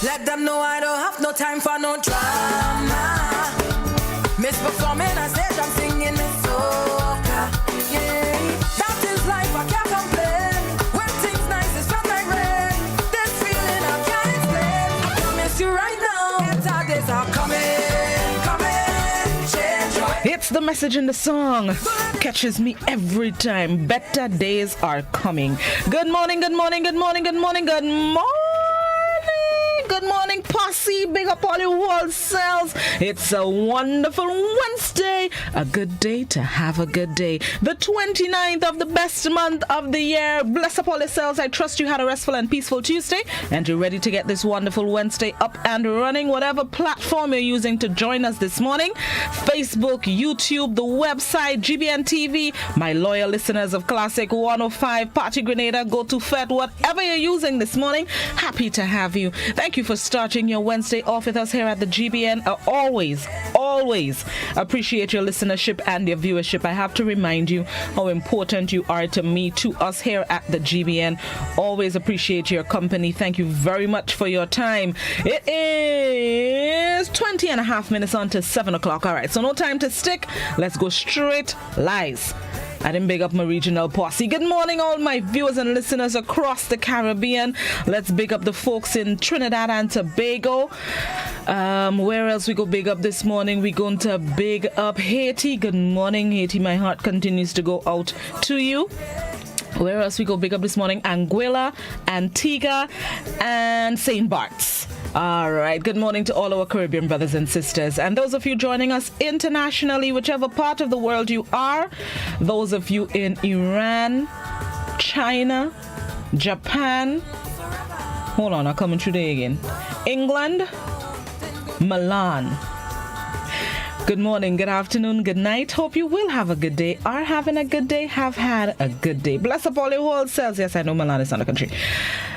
Let them know I don't have no time for no drama. Misperforming on stage, I'm singing this soca. Yeah, that is life, I can't complain. When things nice, it's felt like rain. This feeling I can't explain. I promise you right now, better days are coming. Change your way. It's the message in the song. Catches me every time. Better days are coming. Good morning, good morning, good morning, good morning, good morning. Good morning, posse. Big up all your whole cells. It's a wonderful Wednesday. A good day to have a good day. The 29th of the best month of the year. Bless up all yourselves. I trust you had a restful and peaceful Tuesday. And you're ready to get this wonderful Wednesday up and running. Whatever platform you're using to join us this morning. Facebook, YouTube, the website, GBN TV. My loyal listeners of Classic 105, Party Grenada, Go to Fed, whatever you're using this morning. Happy to have you. Thank you for starting your Wednesday off with us here at the GBN. Always appreciate your listenership and your viewership. I have to remind you how important you are to me, to us here at the GBN. Always appreciate your company. Thank you very much for your time. It is 20 and a half minutes on to 7 o'clock. All right, so no time to stick. Let's go straight lies. I didn't big up my regional posse. Good morning, all my viewers and listeners across the Caribbean. Let's big up the folks in Trinidad and Tobago. Where else we go big up this morning? We're going to big up Haiti. Good morning, Haiti. My heart continues to go out to you. Where else we go big up this morning? Anguilla, Antigua, and St. Bart's. All right. Good morning to all our Caribbean brothers and sisters. And those of you joining us internationally, whichever part of the world you are, those of you in Iran, China, Japan, hold on, I'm coming through there again, England, Milan. Good morning, good afternoon, good night. Hope you will have a good day, are having a good day, have had a good day. Bless up all your whole selves. Yes, I know Milan is not a country.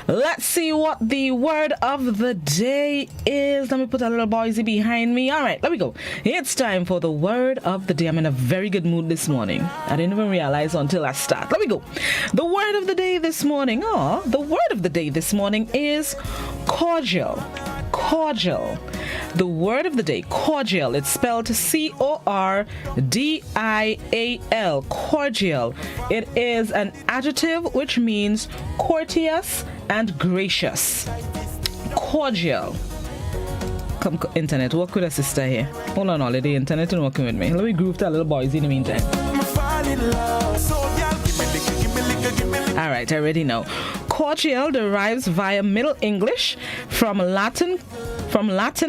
Let's see what the word of the day is. Let me put a little Boise behind me. All right, let me go. It's time for the word of the day. I'm in a very good mood this morning. I didn't even realize until I start. Let me go. The word of the day this morning. The word of the day this morning is cordial. Cordial. The word of the day, cordial. It's spelled C-O-R-D-I-A-L. Cordial. It is an adjective which means courteous and gracious. Cordial. Come, internet, work with a sister here. Hold on, all the internet and working with me. Let me groove to a little boys in the meantime. All right, I already know. Cordial derives via Middle English from Latin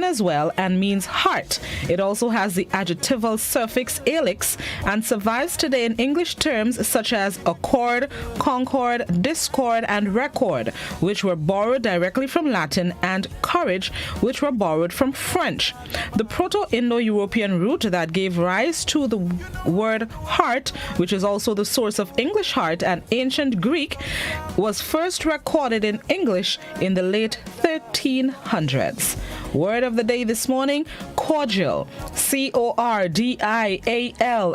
as well and means heart. It also has the adjectival suffix -ix and survives today in English terms such as accord, concord, discord, and record, which were borrowed directly from Latin, and courage, which were borrowed from French. The Proto-Indo-European root that gave rise to the word heart, which is also the source of English heart and ancient Greek, was first recorded in English in the late 1300s. Word of the day this morning, cordial. C-O-R-D-I-A-L,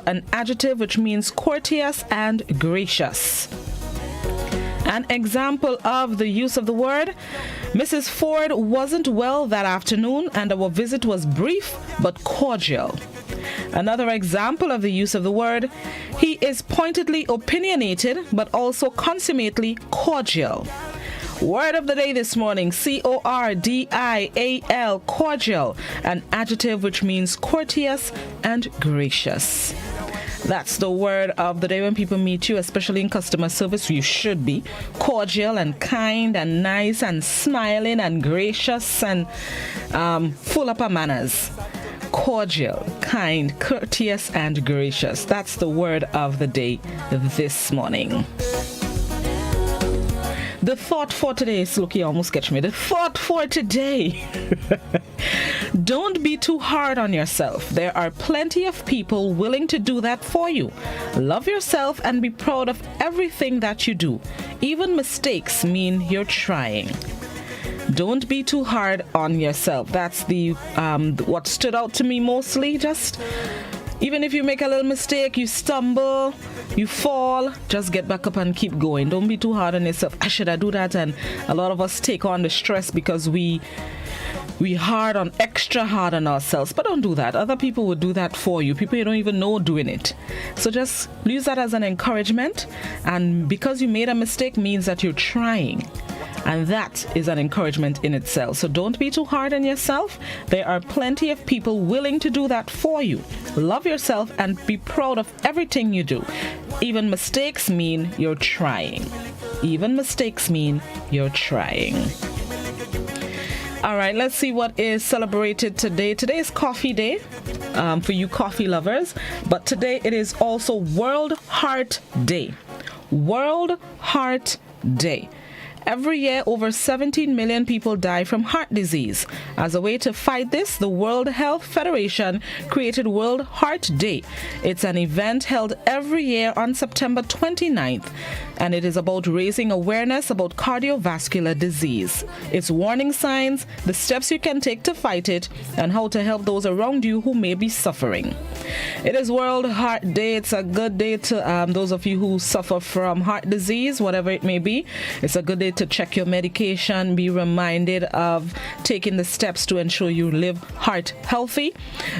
an adjective which means courteous and gracious. An example of the use of the word: Mrs. Ford wasn't well that afternoon and our visit was brief but cordial. Another example of the use of the word: he is pointedly opinionated but also consummately cordial. Word of the day this morning, C-O-R-D-I-A-L, cordial, an adjective which means courteous and gracious. That's the word of the day. When people meet you, especially in customer service, you should be cordial and kind and nice and smiling and gracious and full of manners. Cordial, kind, courteous, and gracious. That's the word of the day this morning. The thought for today, Slooky almost catch me. The thought for today. Don't be too hard on yourself. There are plenty of people willing to do that for you. Love yourself and be proud of everything that you do. Even mistakes mean you're trying. Don't be too hard on yourself. That's the what stood out to me mostly. Just Even if you make a little mistake, you stumble, you fall, just get back up and keep going. Don't be too hard on yourself. Should I do that? And a lot of us take on the stress because we extra hard on ourselves. But don't do that. Other people will do that for you. People you don't even know doing it. So just use that as an encouragement. And because you made a mistake means that you're trying. And that is an encouragement in itself. So don't be too hard on yourself. There are plenty of people willing to do that for you. Love yourself and be proud of everything you do. Even mistakes mean you're trying. Even mistakes mean you're trying. All right, let's see what is celebrated today. Today is Coffee Day for you coffee lovers. But today it is also World Heart Day. World Heart Day. Every year, over 17 million people die from heart disease. As a way to fight this, the World Health Federation created World Heart Day. It's an event held every year on September 29th, and it is about raising awareness about cardiovascular disease, its warning signs, the steps you can take to fight it, and how to help those around you who may be suffering. It is World Heart Day. It's a good day to those of you who suffer from heart disease, whatever it may be. It's a good day to check your medication, be reminded of taking the steps to ensure you live heart healthy.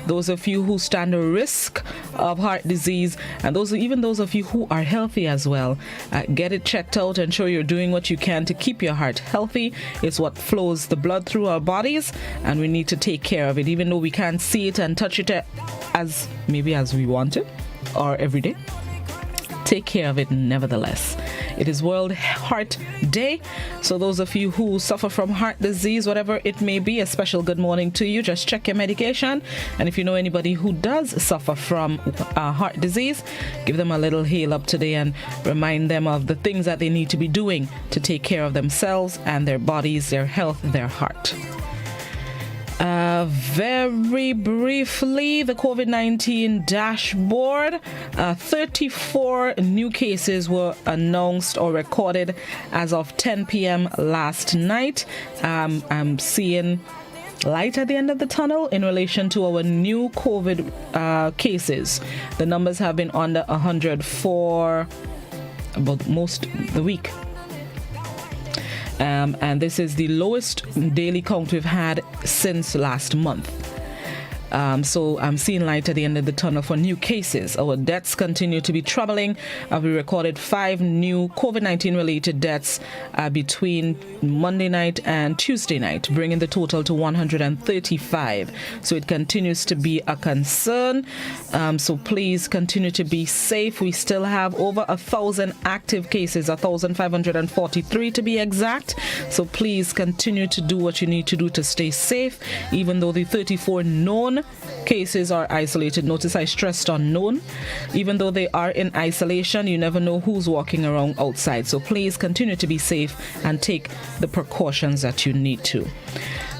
Those of you who stand a risk of heart disease, and even those of you who are healthy as well, get it checked out. Ensure you're doing what you can to keep your heart healthy. It's what flows the blood through our bodies, and we need to take care of it, even though we can't see it and touch it as we want it or every day. Take care of it nevertheless. It is World Heart Day. So those of you who suffer from heart disease, whatever it may be, a special good morning to you. Just check your medication. And if you know anybody who does suffer from heart disease, give them a little hail up today and remind them of the things that they need to be doing to take care of themselves and their bodies, their health, their heart. Very briefly, the COVID-19 dashboard. 34 new cases were announced or recorded as of 10 p.m. last night. I'm seeing light at the end of the tunnel in relation to our new COVID cases. The numbers have been under 100 for about most of the week. And this is the lowest daily count we've had since last month. So I'm seeing light at the end of the tunnel for new cases. Our deaths continue to be troubling. We recorded 5 new COVID-19 related deaths between Monday night and Tuesday night, bringing the total to 135. So it continues to be a concern. So please continue to be safe. We still have over 1,000 active cases, 1,543 to be exact. So please continue to do what you need to do to stay safe, even though the 34 known cases are isolated. Notice I stressed on known. Even though they are in isolation, you never know who's walking around outside. So please continue to be safe and take the precautions that you need to.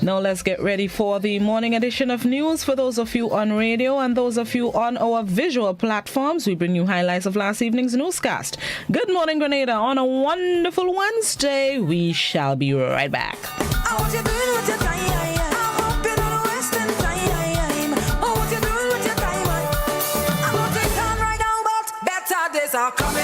Now let's get ready for the morning edition of news. For those of you on radio and those of you on our visual platforms, we bring you highlights of last evening's newscast. Good morning, Grenada. On a wonderful Wednesday, we shall be right back. Are coming.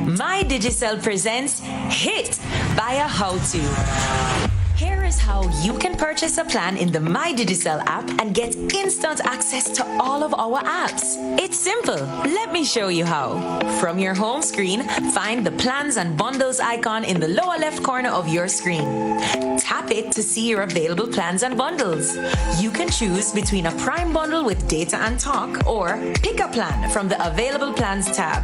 My Digicel presents Hit by a How To. Here is how you can purchase a plan in the My Digicel app and get instant access to all of our apps. It's simple. Let me show you how. From your home screen, find the Plans and Bundles icon in the lower left corner of your screen. Tap it to see your available plans and bundles. You can choose between a Prime bundle with data and talk or pick a plan from the Available Plans tab.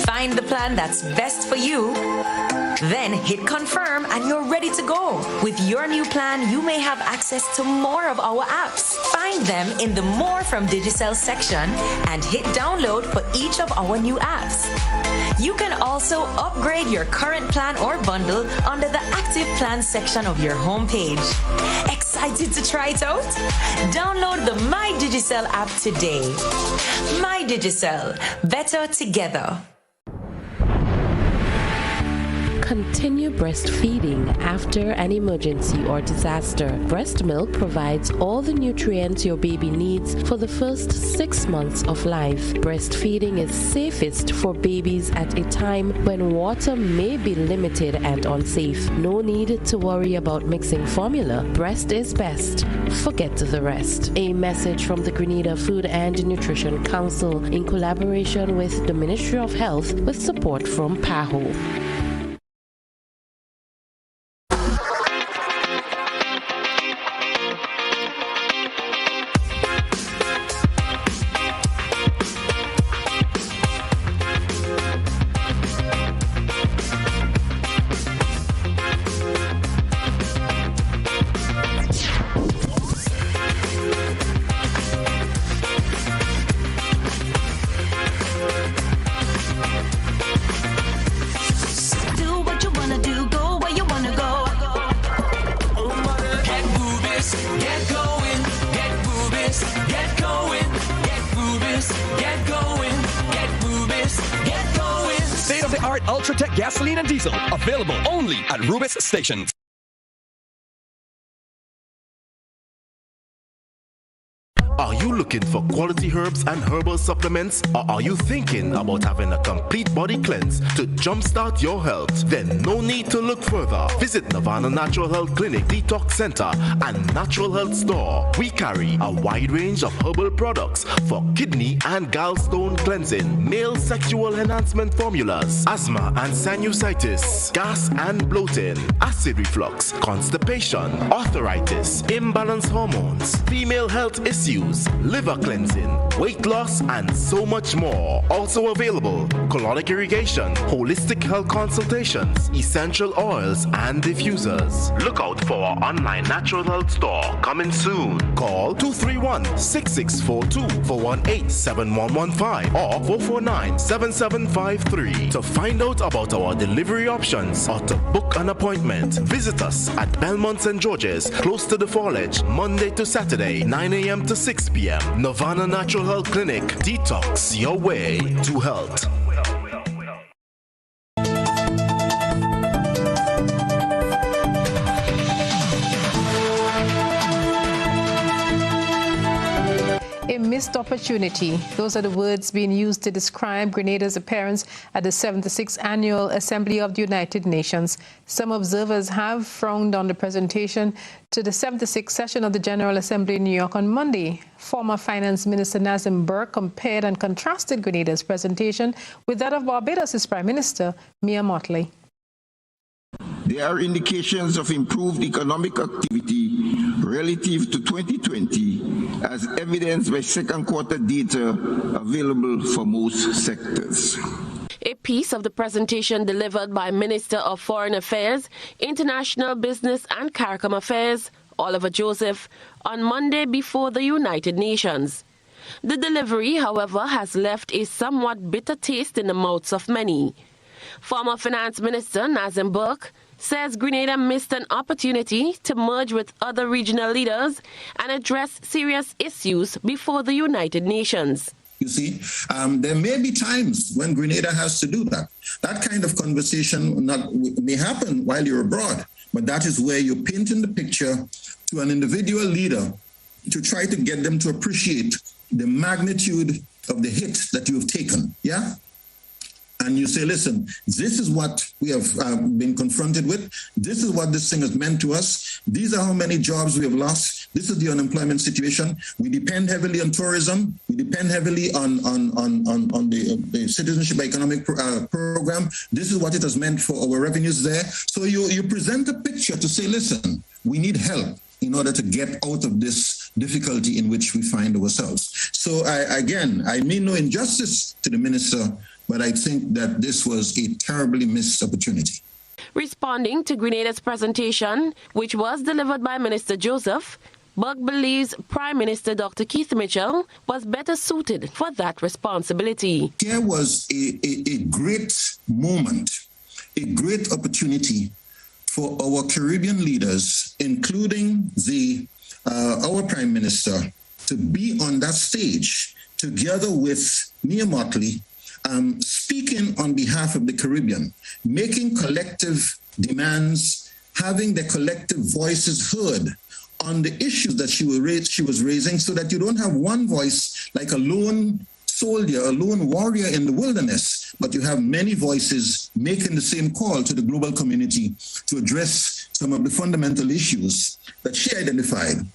Find the plan that's best for you. Then hit confirm and you're ready to go. With your new plan, you may have access to more of our apps. Find them in the More from Digicel section and hit download for each of our new apps. You can also upgrade your current plan or bundle under the Active Plans section of your homepage. Excited to try it out? Download the My Digicel app today. My Digicel, better together. Continue breastfeeding after an emergency or disaster. Breast milk provides all the nutrients your baby needs for the first 6 months of life. Breastfeeding is safest for babies at a time when water may be limited and unsafe. No need to worry about mixing formula. Breast is best. Forget the rest. A message from the Grenada Food and Nutrition Council in collaboration with the Ministry of Health with support from PAHO. State-of-the-art Ultratech gasoline and diesel, available only at Rubis stations. Are you looking for quality herbs and herbal supplements? Or are you thinking about having a complete body cleanse to jumpstart your health? Then no need to look further. Visit Nirvana Natural Health Clinic, Detox Center, and Natural Health Store. We carry a wide range of herbal products for kidney and gallstone cleansing, male sexual enhancement formulas, asthma and sinusitis, gas and bloating, acid reflux, constipation, arthritis, imbalanced hormones, female health issues, liver cleansing, weight loss, and so much more. Also available, colonic irrigation, holistic health consultations, essential oils, and diffusers. Look out for our online natural health store coming soon. Call 231-6642 for 18-7115 or 449-7753 to find out about our delivery options or to book an appointment. Visit us at Belmont St. George's, close to the Fallage, Monday to Saturday, 9 a.m. to 6 p.m. Nirvana Natural Health Clinic. Detox your way to health. A missed opportunity. Those are the words being used to describe Grenada's appearance at the 76th Annual Assembly of the United Nations. Some observers have frowned on the presentation to the 76th session of the General Assembly in New York on Monday. Former Finance Minister Nazim Burke compared and contrasted Grenada's presentation with that of Barbados' Prime Minister, Mia Mottley. There are indications of improved economic activity relative to 2020, as evidenced by second quarter data available for most sectors. A piece of the presentation delivered by Minister of Foreign Affairs, International Business and CARICOM Affairs, Oliver Joseph, on Monday before the United Nations. The delivery, however, has left a somewhat bitter taste in the mouths of many. Former Finance Minister Nazim Burke says Grenada missed an opportunity to merge with other regional leaders and address serious issues before the United Nations. You see, there may be times when Grenada has to do that. That kind of conversation may happen while you're abroad, but that is where you're painting the picture to an individual leader to try to get them to appreciate the magnitude of the hit that you've taken, yeah? And you say, listen, this is what we have been confronted with. This is what this thing has meant to us. These are how many jobs we have lost. This is the unemployment situation. We depend heavily on tourism. We depend heavily on the Citizenship Economic Program. This is what it has meant for our revenues there. So you present a picture to say, listen, we need help in order to get out of this difficulty in which we find ourselves. So I mean no injustice to the minister, but I think that this was a terribly missed opportunity. Responding to Grenada's presentation, which was delivered by Minister Joseph, Burke believes Prime Minister Dr. Keith Mitchell was better suited for that responsibility. There was a great moment, a great opportunity for our Caribbean leaders, including our Prime Minister, to be on that stage together with Mia Mottley, speaking on behalf of the Caribbean, making collective demands, having their collective voices heard on the issues that she was raising, so that you don't have one voice like a lone soldier, a lone warrior in the wilderness, but you have many voices making the same call to the global community to address some of the fundamental issues that she identified,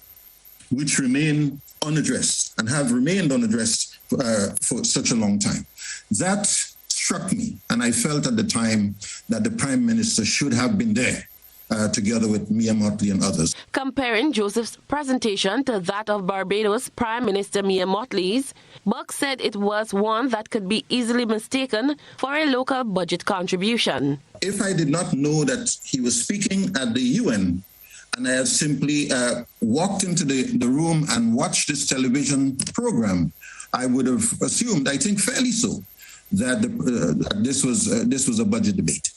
which remain unaddressed and have remained unaddressed for such a long time. That struck me, and I felt at the time that the Prime Minister should have been there, together with Mia Mottley and others. Comparing Joseph's presentation to that of Barbados Prime Minister Mia Mottley's, Buck said it was one that could be easily mistaken for a local budget contribution. If I did not know that he was speaking at the UN, and I had simply walked into the room and watched this television program, I would have assumed, I think fairly so, that this was a budget debate,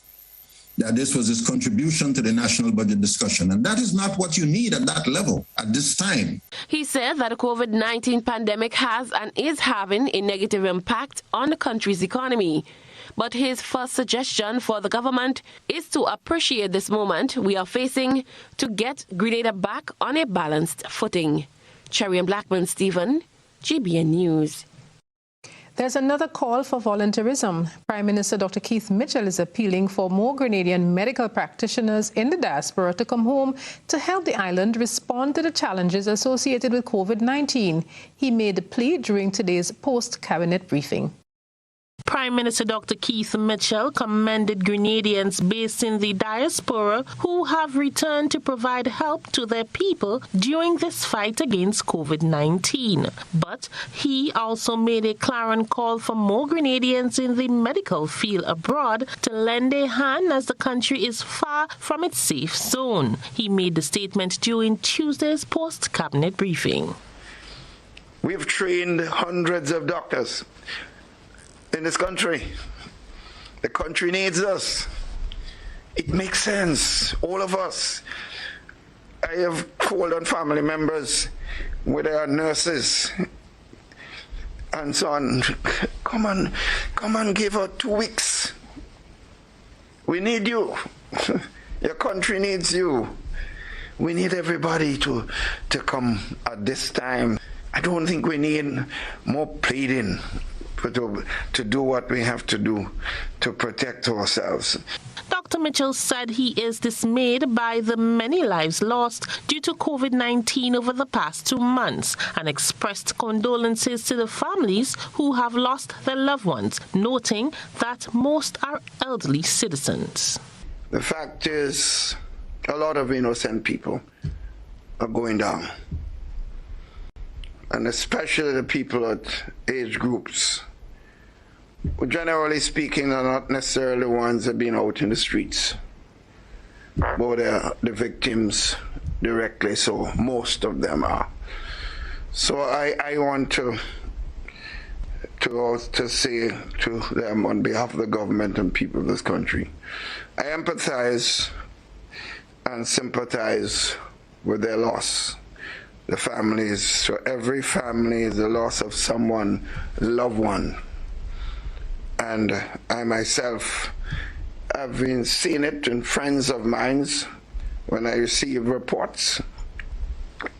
that this was his contribution to the national budget discussion. And that is not what you need at that level at this time. He said that the COVID-19 pandemic has and is having a negative impact on the country's economy. But his first suggestion for the government is to appreciate this moment we are facing to get Grenada back on a balanced footing. Cherry and Blackman Stephen, GBN News. There's another call for volunteerism. Prime Minister Dr. Keith Mitchell is appealing for more Grenadian medical practitioners in the diaspora to come home to help the island respond to the challenges associated with COVID-19. He made the plea during today's post-cabinet briefing. Prime Minister Dr. Keith Mitchell commended Grenadians based in the diaspora who have returned to provide help to their people during this fight against COVID-19. But he also made a clarion call for more Grenadians in the medical field abroad to lend a hand as the country is far from its safe zone. He made the statement during Tuesday's post-cabinet briefing. We've trained hundreds of doctors in this country. The country needs us. It makes sense, all of us. I have called on family members where there are nurses and so on. Come on, give her 2 weeks. We need you. Your country needs you. We need everybody to come at this time. I don't think we need more pleading to do what we have to do to protect ourselves. Dr. Mitchell said he is dismayed by the many lives lost due to COVID-19 over the past 2 months and expressed condolences to the families who have lost their loved ones, noting that most are elderly citizens. The fact is, a lot of innocent people are going down, and especially the people at age groups, who generally speaking are not necessarily the ones that have been out in the streets, but they're the victims directly, so most of them are. So I want to say to them on behalf of the government and people of this country, I empathize and sympathize with their loss. The families, so every family is the loss of someone, loved one. And I myself have been seeing it in friends of mine when I receive reports.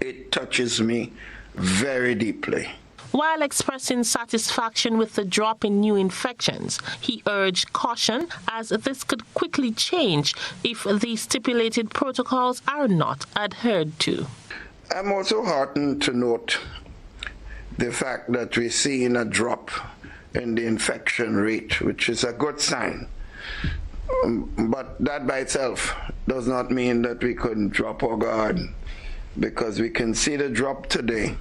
It touches me very deeply. While expressing satisfaction with the drop in new infections, he urged caution as this could quickly change if the stipulated protocols are not adhered to. I'm also heartened to note the fact that we're seeing a drop in the infection rate, which is a good sign. But that by itself does not mean that we couldn't drop our guard, because we can see the drop today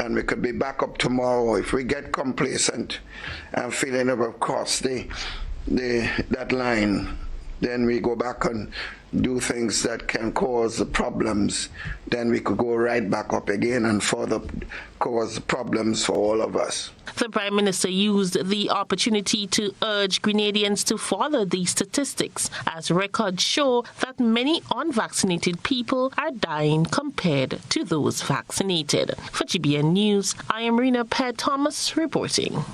and we could be back up tomorrow if we get complacent and feeling of course that line then we go back and do things that can cause the problems, then we could go right back up again and further cause problems for all of us. The Prime Minister used the opportunity to urge Grenadians to follow these statistics, as records show that many unvaccinated people are dying compared to those vaccinated. For GBN News, I am Rena Ped Thomas reporting.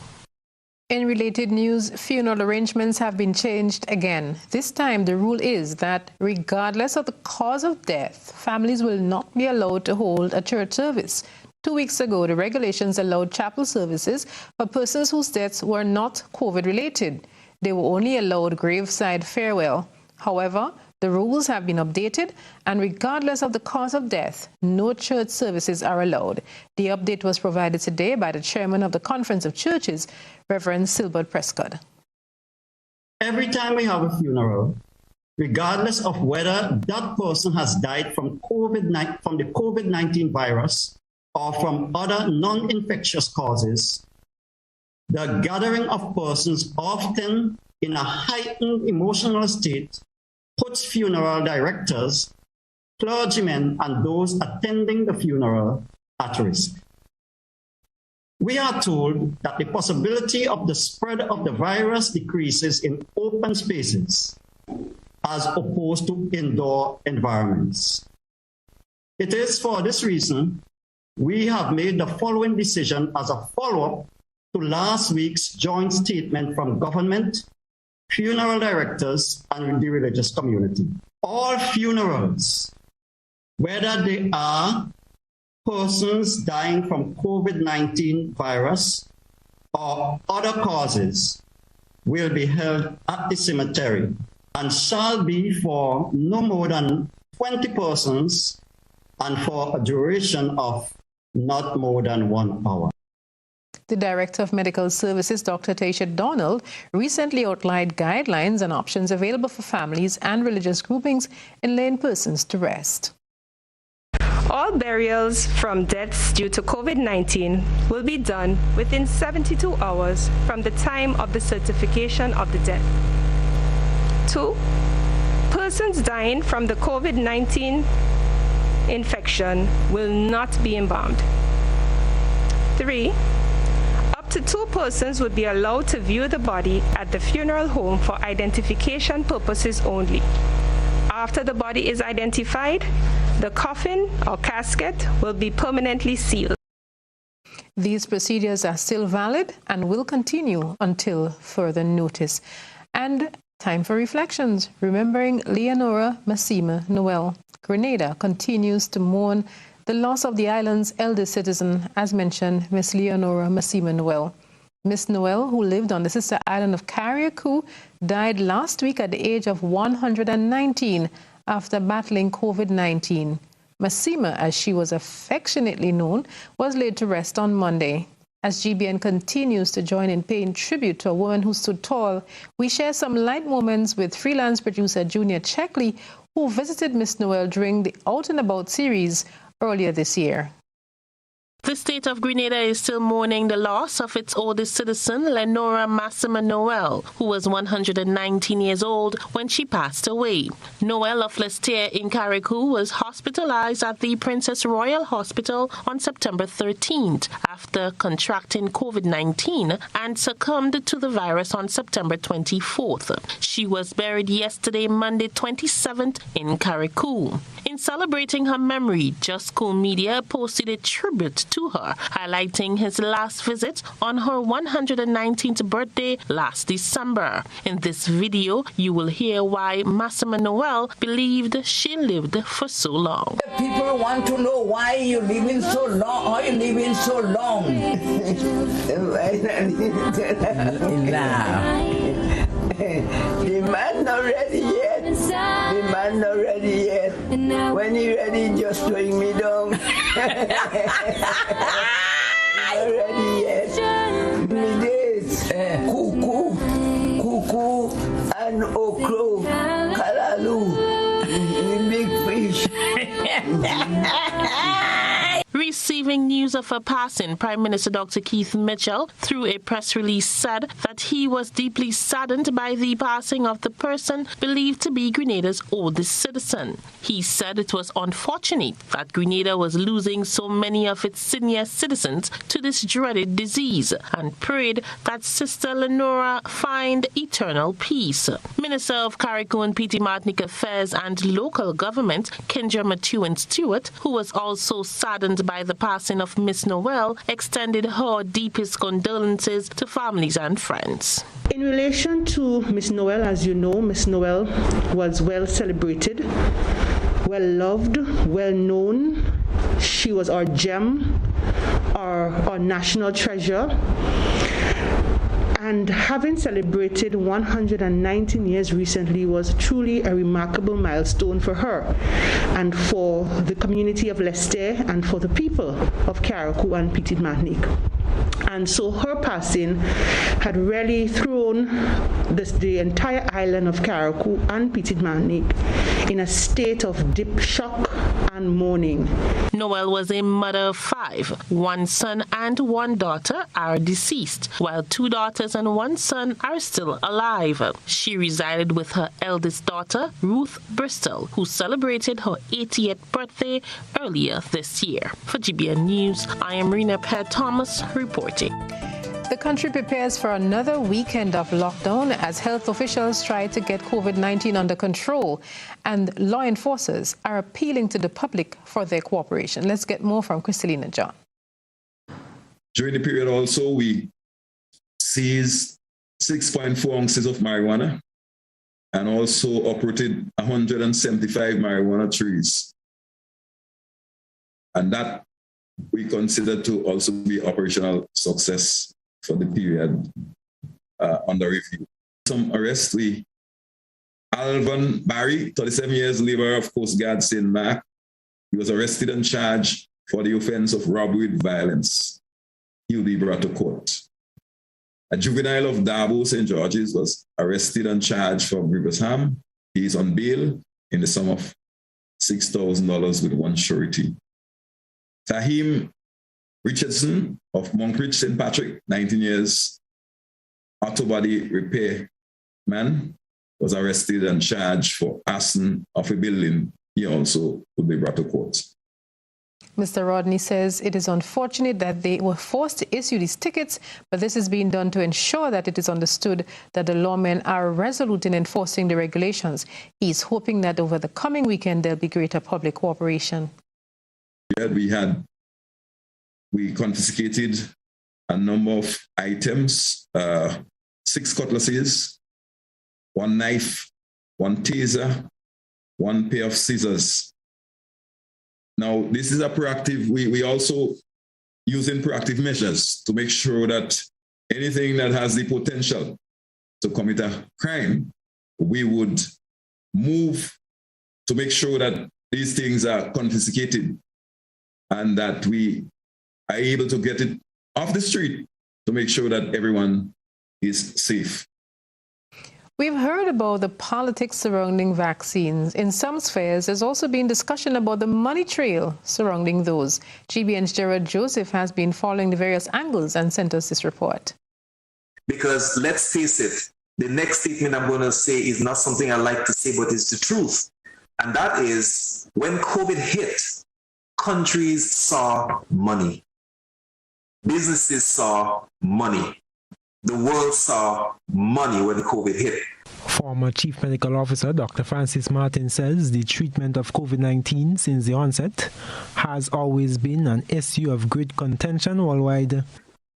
In related news, funeral arrangements have been changed again. This time, the rule is that regardless of the cause of death, families will not be allowed to hold a church service. 2 weeks ago, the regulations allowed chapel services for persons whose deaths were not COVID-related. They were only allowed graveside farewell. However, the rules have been updated, and regardless of the cause of death, no church services are allowed. The update was provided today by the chairman of the Conference of Churches, Reverend Silbert Prescott. Every time we have a funeral, regardless of whether that person has died from the COVID-19 virus or from other non-infectious causes, the gathering of persons, often in a heightened emotional state, puts funeral directors, clergymen, and those attending the funeral at risk. We are told that the possibility of the spread of the virus decreases in open spaces as opposed to indoor environments. It is for this reason we have made the following decision as a follow-up to last week's joint statement from government, funeral directors, and the religious community. All funerals, whether they are persons dying from COVID-19 virus or other causes, will be held at the cemetery and shall be for no more than 20 persons and for a duration of not more than 1 hour. The Director of Medical Services, Dr. Taisha Donald, recently outlined guidelines and options available for families and religious groupings in laying persons to rest. All burials from deaths due to COVID-19 will be done within 72 hours from the time of the certification of the death. 2. Persons dying from the COVID-19 infection will not be embalmed. 3. Up to 2 persons would be allowed to view the body at the funeral home for identification purposes only. After the body is identified, the coffin or casket will be permanently sealed. These procedures are still valid and will continue until further notice. And time for reflections, remembering Leonora Massima Noel. Grenada continues to mourn the loss of the island's eldest citizen, as mentioned, Miss Leonora Massima Noel. Miss Noel, who lived on the sister island of Carriacou, died last week at the age of 119 after battling COVID-19. Massima, as she was affectionately known, was laid to rest on Monday. As GBN continues to join in paying tribute to a woman who stood tall, we share some light moments with freelance producer Junior Checkley, who visited Miss Noel during the Out and About series earlier this year. The state of Grenada is still mourning the loss of its oldest citizen, Leonora Massima Noel, who was 119 years old when she passed away. Noel of Lestier in Carriacou was hospitalized at the Princess Royal Hospital on September 13th after contracting COVID-19 and succumbed to the virus on September 24th. She was buried yesterday, Monday 27th, in Carriacou. In celebrating her memory, Just Cool Media posted a tribute to her, highlighting his last visit on her 119th birthday last December. In this video, you will hear why Massima Noel believed she lived for so long. People want to know why you're living so long, how you're living so long. The man not ready yet. The man not ready yet. When he ready, just throwing me down. Not ready yet. Me days, cuckoo, and okro, kalalu, the big fish. Receiving news of her passing, Prime Minister Dr. Keith Mitchell, through a press release, said that he was deeply saddened by the passing of the person believed to be Grenada's oldest citizen. He said it was unfortunate that Grenada was losing so many of its senior citizens to this dreaded disease and prayed that Sister Lenora find eternal peace. Minister of Carriacou and Petit Martinique Affairs and Local Government, Kendra Matuin Stewart, who was also saddened by the passing of Miss Noel, extended her deepest condolences to families and friends. In relation to Miss Noel, as you know, Miss Noel was well celebrated, well loved, well known. She was our gem, our national treasure. And having celebrated 119 years recently was truly a remarkable milestone for her and for the community of Leicester and for the people of Carriacou and Petit Martinique. And so her passing had really thrown the entire island of Carriacou and Petit Martinique in a state of deep shock and mourning. Noel was a mother of 5. 1 son and 1 daughter are deceased, while 2 daughters and 1 son are still alive. She resided with her eldest daughter, Ruth Bristol, who celebrated her 80th birthday earlier this year. For GBN News, I am Rena Pear-Thomas reporting. The country prepares for another weekend of lockdown as health officials try to get COVID-19 under control, and law enforcers are appealing to the public for their cooperation. Let's get more from Crystalina John. During the period also, we seized 6.4 ounces of marijuana and also uprooted 175 marijuana trees. And that we consider to also be operational success for the period under review. Some arrests, Alvin Barry, 37 years, labor of Coast Guard St. Mark. He was arrested and charged for the offense of robbery with violence. He will be brought to court. A juvenile of Darbo, St. George's, was arrested and charged for grievous harm. He is on bail in the sum of $6,000 with 1 surety. Tahim Richardson of Monkridge, St. Patrick, 19 years, auto body repair man, was arrested and charged for arson of a building. He also will be brought to court. Mr. Rodney says it is unfortunate that they were forced to issue these tickets, but this is being done to ensure that it is understood that the lawmen are resolute in enforcing the regulations. He's hoping that over the coming weekend there'll be greater public cooperation. We confiscated a number of items, 6 cutlasses, 1 knife, 1 taser, 1 pair of scissors. Now, this is a proactive, we also using proactive measures to make sure that anything that has the potential to commit a crime, we would move to make sure that these things are confiscated and that we are able to get it off the street to make sure that everyone is safe. We've heard about the politics surrounding vaccines. In some spheres, there's also been discussion about the money trail surrounding those. GBN's Gerard Joseph has been following the various angles and sent us this report. Because let's face it, the next statement I'm going to say is not something I like to say, but it's the truth. And that is, when COVID hit, countries saw money. Businesses saw money. The world saw money when COVID hit. Former Chief Medical Officer Dr. Francis Martin says the treatment of COVID-19 since the onset has always been an issue of great contention worldwide.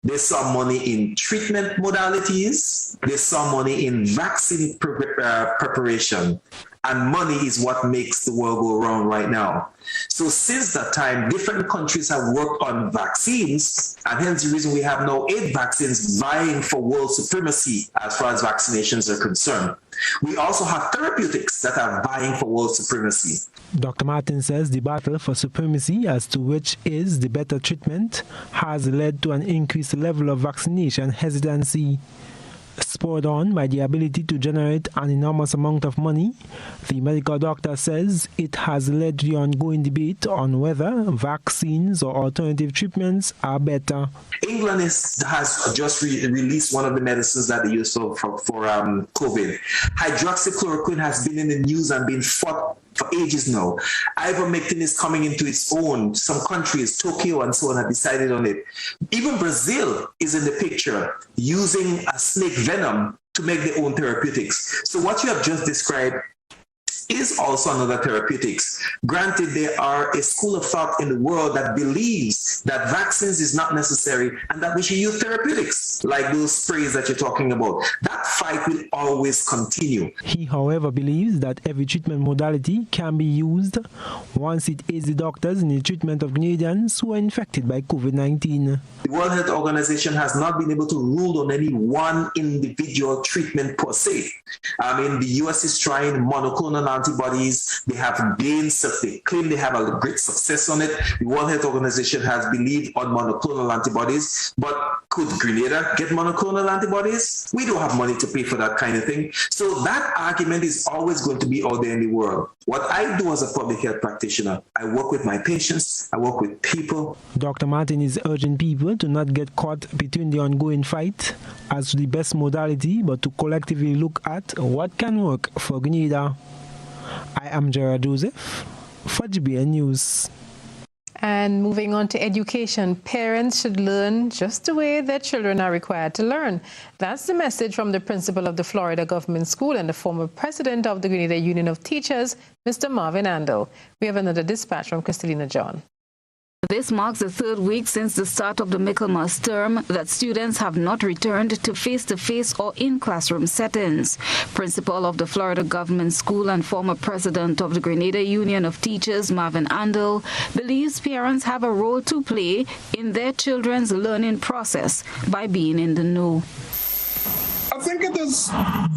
They saw money in treatment modalities. They saw money in vaccine preparation. And money is what makes the world go around right now. So since that time, different countries have worked on vaccines, and hence the reason we have now 8 vaccines vying for world supremacy as far as vaccinations are concerned. We also have therapeutics that are vying for world supremacy. Dr. Martin says the battle for supremacy as to which is the better treatment has led to an increased level of vaccination hesitancy. spurred on by the ability to generate an enormous amount of money, the medical doctor says it has led to the ongoing debate on whether vaccines or alternative treatments are better. England has just released one of the medicines that they use for COVID. Hydroxychloroquine has been in the news and been fought for ages now. Ivermectin is coming into its own. Some countries, Tokyo and so on, have decided on it. Even Brazil is in the picture using a snake venom to make their own therapeutics. So what you have just described is also another therapeutics. Granted, there are a school of thought in the world that believes that vaccines is not necessary and that we should use therapeutics, like those sprays that you're talking about. That fight will always continue. He, however, believes that every treatment modality can be used once it aids the doctors in the treatment of Canadians who are infected by COVID-19. The World Health Organization has not been able to rule on any one individual treatment per se. I mean, the US is trying monoclonal antibodies. They have gained, they claim they have a great success on it. The World Health Organization has believed on monoclonal antibodies, but could Grenada get monoclonal antibodies? We don't have money to pay for that kind of thing. So that argument is always going to be out there in the world. What I do as a public health practitioner, I work with my patients, I work with people. Dr. Martin is urging people to not get caught between the ongoing fight as to the best modality, but to collectively look at what can work for Grenada. I am Gerard Joseph for GBN News. And moving on to education, parents should learn just the way their children are required to learn. That's the message from the principal of the Florida Government School and the former president of the Grenada Union of Teachers, Mr. Marvin Andel. We have another dispatch from Kristalina John. This marks the third week since the start of the Michaelmas term that students have not returned to face-to-face or in-classroom settings. Principal of the Florida Government School and former president of the Grenada Union of Teachers, Marvin Andel, believes parents have a role to play in their children's learning process by being in the know. I think it is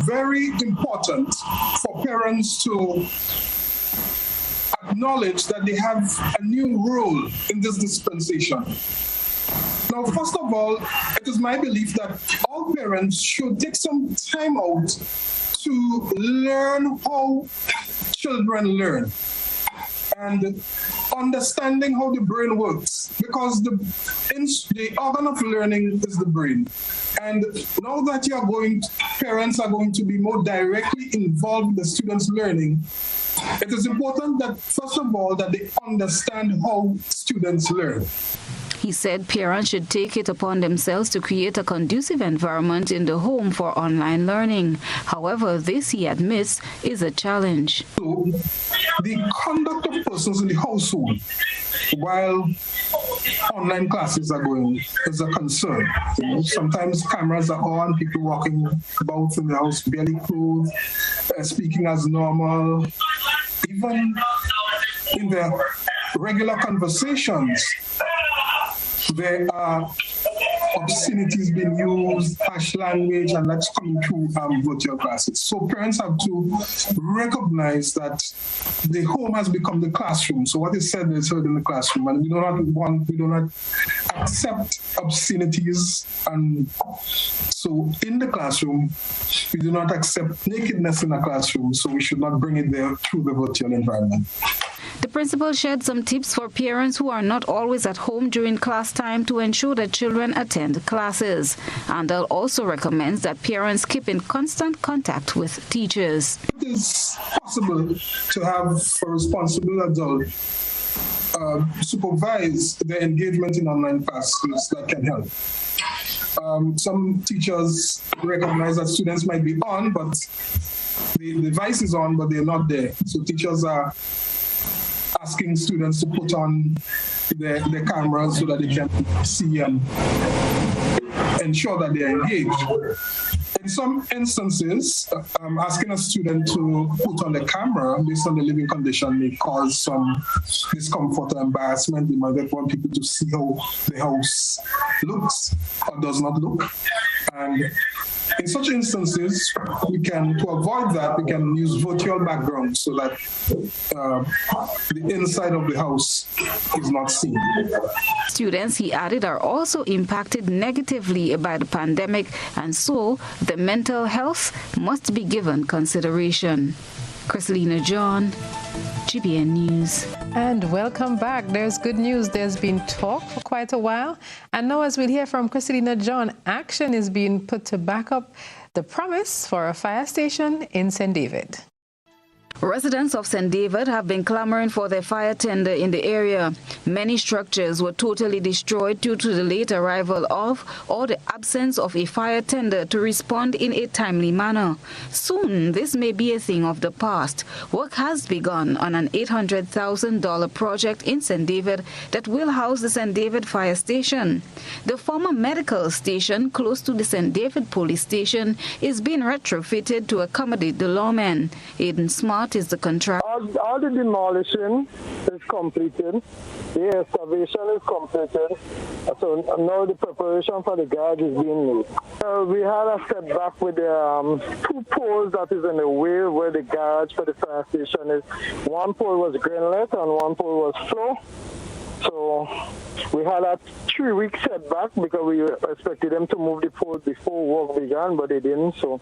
very important for parents to acknowledge that they have a new role in this dispensation. Now, first of all, it is my belief that all parents should take some time out to learn how children learn and understanding how the brain works, because the organ of learning is the brain. And now that parents are going to be more directly involved in the students' learning, it is important that, first of all, that they understand how students learn. He said parents should take it upon themselves to create a conducive environment in the home for online learning. However, this, he admits, is a challenge. So, the conduct of persons in the household while online classes are going is a concern. Sometimes cameras are on, people walking about in the house barely clothed, speaking as normal. Even in their regular conversations, there are obscenities being used, harsh language, and that's coming through virtual classes. So parents have to recognize that the home has become the classroom. So what is said is heard in the classroom, and we do not accept obscenities. And so in the classroom, we do not accept nakedness in the classroom. So we should not bring it there through the virtual environment. The principal shared some tips for parents who are not always at home during class time to ensure that children attend classes. Andel also recommends that parents keep in constant contact with teachers. It is possible to have a responsible adult supervise their engagement in online classes that can help. Some teachers recognize that students might be on, but the device is on, but they're not there. So teachers are asking students to put on their cameras so that they can see and ensure that they are engaged. In some instances, asking a student to put on the camera based on the living condition may cause some discomfort or embarrassment. They might want people to see how the house looks or does not look. And in such instances, to avoid that, we can use virtual backgrounds so that the inside of the house is not seen. Students, he added, are also impacted negatively by the pandemic, and so the mental health must be given consideration. Christelina John, GBN News. And welcome back. There's good news. There's been talk for quite a while. And now, as we'll hear from Christelina John, action is being put to back up the promise for a fire station in St. David. Residents of St. David have been clamoring for their fire tender in the area. Many structures were totally destroyed due to the late arrival of or the absence of a fire tender to respond in a timely manner. Soon, this may be a thing of the past. Work has begun on an $800,000 project in St. David that will house the St. David Fire Station. The former medical station close to the St. David Police Station is being retrofitted to accommodate the lawmen. Aiden Smart is the contractor. All the demolition is completed. The excavation is completed. So now the preparation for the garage is being made. We had a setback with the 2 poles that is in the way where the garage for the fire station is. 1 pole was granite and 1 pole was floor. So we had a 3-week setback because we expected them to move the pole before work began, but they didn't. So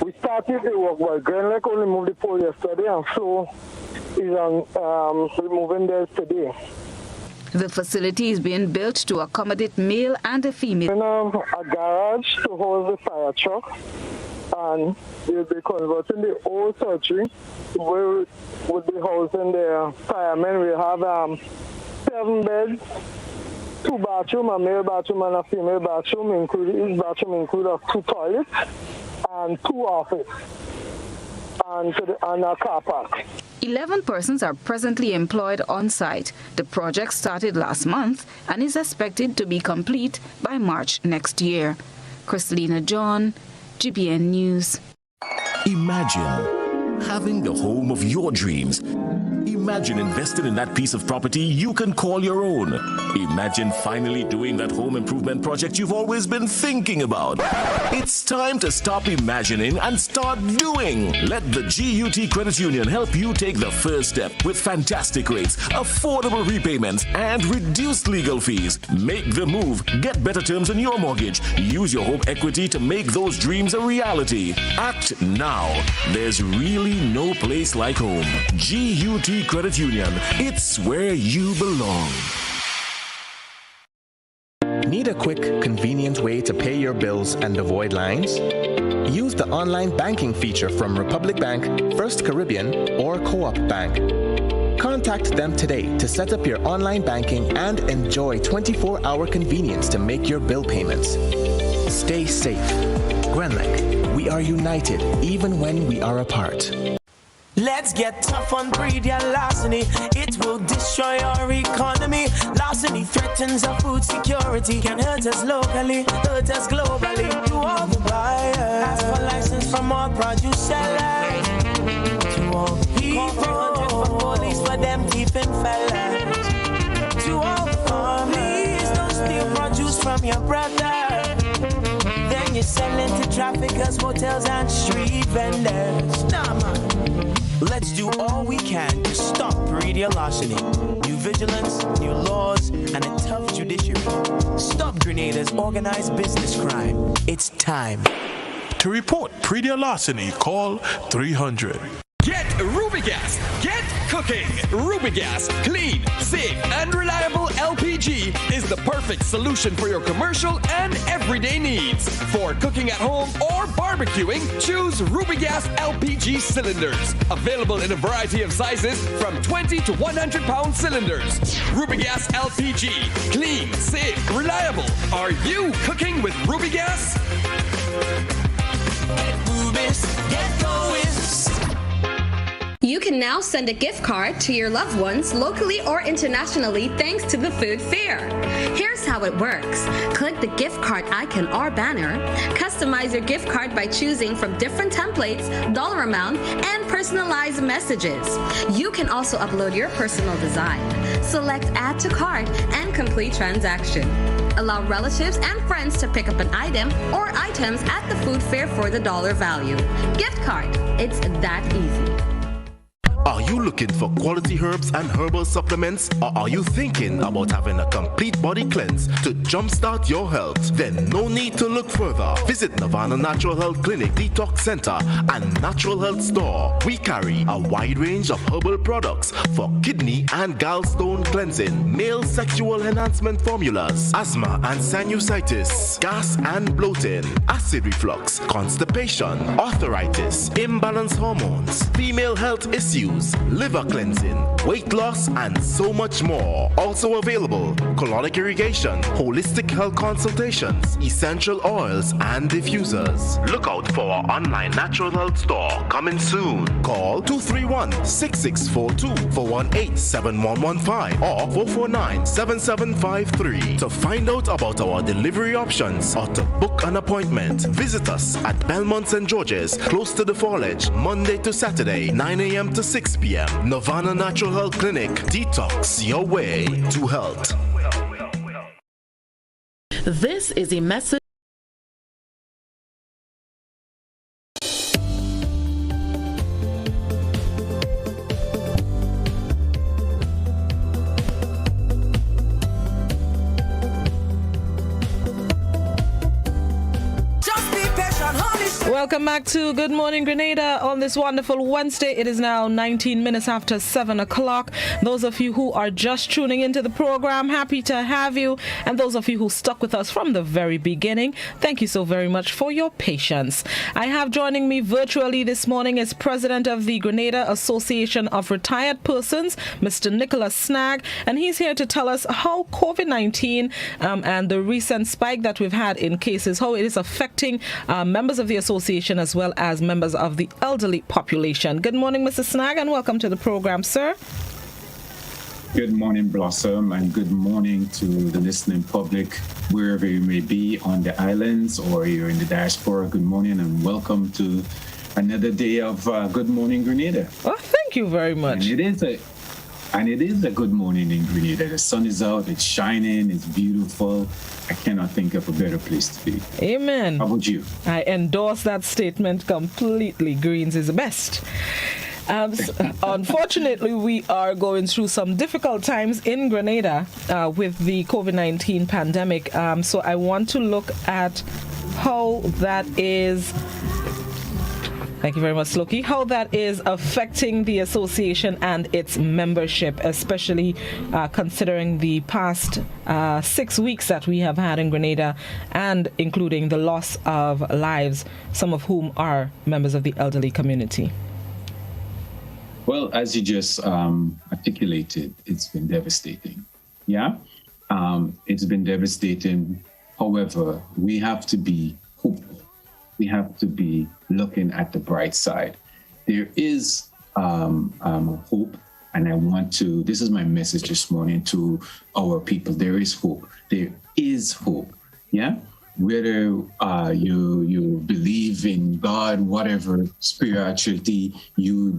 we started the work, but Grenada only moved the pole yesterday, and Flo is on removing theirs today. The facility is being built to accommodate male and female. We have a garage to hold the fire truck, and we'll be converting the old surgery where we'll be housing the firemen. We have 7 beds, 2 bathrooms, a male bathroom and a female bathroom. Each bathroom includes 2 toilets and 2 offices and a car park. 11 persons are presently employed on site. The project started last month and is expected to be complete by March next year. Christelina John, GBN News. Imagine having the home of your dreams. Imagine investing in that piece of property you can call your own. Imagine finally doing that home improvement project you've always been thinking about. It's time to stop imagining and start doing. Let the GUT Credit Union help you take the first step with fantastic rates, affordable repayments, and reduced legal fees. Make the move. Get better terms on your mortgage. Use your home equity to make those dreams a reality. Act now. There's really no place like home. GUT Credit Union. It's where you belong. Need a quick, convenient way to pay your bills and avoid lines? Use the online banking feature from Republic Bank, First Caribbean, or Co-op Bank. Contact them today to set up your online banking and enjoy 24-hour convenience to make your bill payments. Stay safe. Grenlec, we are united even when we are apart. Let's get tough on breed your larceny. It will destroy our economy. Larceny threatens our food security. Can hurt us locally, hurt us globally. To all the buyers, ask for license from all produce sellers. To all people, 300 for police for them thieving fellas. To all the farmers, don't steal produce from your brother. Then you sell it to traffickers, hotels and street vendors. Nah, man. Let's do all we can to stop breeding larceny. New vigilance, new laws, and a tough judiciary. Stop Grenada's organized business crime. It's time. To report pre-deal larceny, call 300. Get Rubigas. Get cooking. Rubigas, clean, safe, and reliable LPG is the perfect solution for your commercial and everyday needs. For cooking at home or barbecuing, choose Rubigas LPG cylinders. Available in a variety of sizes from 20 to 100 pound cylinders. Rubigas LPG, clean, safe, reliable. Are you cooking with Rubigas? Get Rubis, get going. You can now send a gift card to your loved ones locally or internationally thanks to the food fair. Here's how it works. Click the gift card icon or banner, customize your gift card by choosing from different templates, dollar amount, and personalized messages. You can also upload your personal design. Select add to cart and complete transaction. Allow relatives and friends to pick up an item or items at the food fair for the dollar value. Gift card. It's that easy. Are you looking for quality herbs and herbal supplements? Or are you thinking about having a complete body cleanse to jumpstart your health? Then no need to look further. Visit Nirvana Natural Health Clinic, Detox Center, and Natural Health Store. We carry a wide range of herbal products for kidney and gallstone cleansing, male sexual enhancement formulas, asthma and sinusitis, gas and bloating, acid reflux, constipation, arthritis, imbalanced hormones, female health issues, liver cleansing, weight loss, and so much more. Also available, colonic irrigation, holistic health consultations, essential oils, and diffusers. Look out for our online natural health store coming soon. Call 231-6642 for 18-7115 or 449-7753 to find out about our delivery options or to book an appointment. Visit us at Belmont St. George's, close to the Foliage, Monday to Saturday, 9 a.m. to 6 p.m. Nirvana Natural Health Clinic. Detox your way to health. This is a message. Welcome back to Good Morning Grenada on this wonderful Wednesday. It is now 19 minutes after 7 o'clock. Those of you who are just tuning into the program, happy to have you. And those of you who stuck with us from the very beginning, thank you so very much for your patience. I have joining me virtually this morning is President of the Grenada Association of Retired Persons, Mr. Nicolas Snagg, and he's here to tell us how COVID-19 and the recent spike that we've had in cases, how it is affecting members of the association as well as members of the elderly population. Good morning, Mr. Snagg, and welcome to the program, sir. Good morning, Blossom, and good morning to the listening public, wherever you may be on the islands or you're in the diaspora. Good morning and welcome to another day of Good Morning Grenada. Well, thank you very much. And it is a good morning in Grenada. The sun is out, it's shining, it's beautiful. I cannot think of a better place to be. Amen. How about you? I endorse that statement completely. Greens is the best. Unfortunately, we are going through some difficult times in Grenada with the COVID-19 pandemic. So I want to look at how that is... Thank you very much, Sloki. How that is affecting the association and its membership, especially considering the past 6 weeks that we have had in Grenada and including the loss of lives, some of whom are members of the elderly community. Well, as you just articulated, it's been devastating. Yeah, it's been devastating. However, we have to be hopeful. We have to be looking at the bright side. There is hope, and I want to, this is my message this morning to our people. There is hope. There is hope. Yeah? Whether you believe in God, whatever spirituality you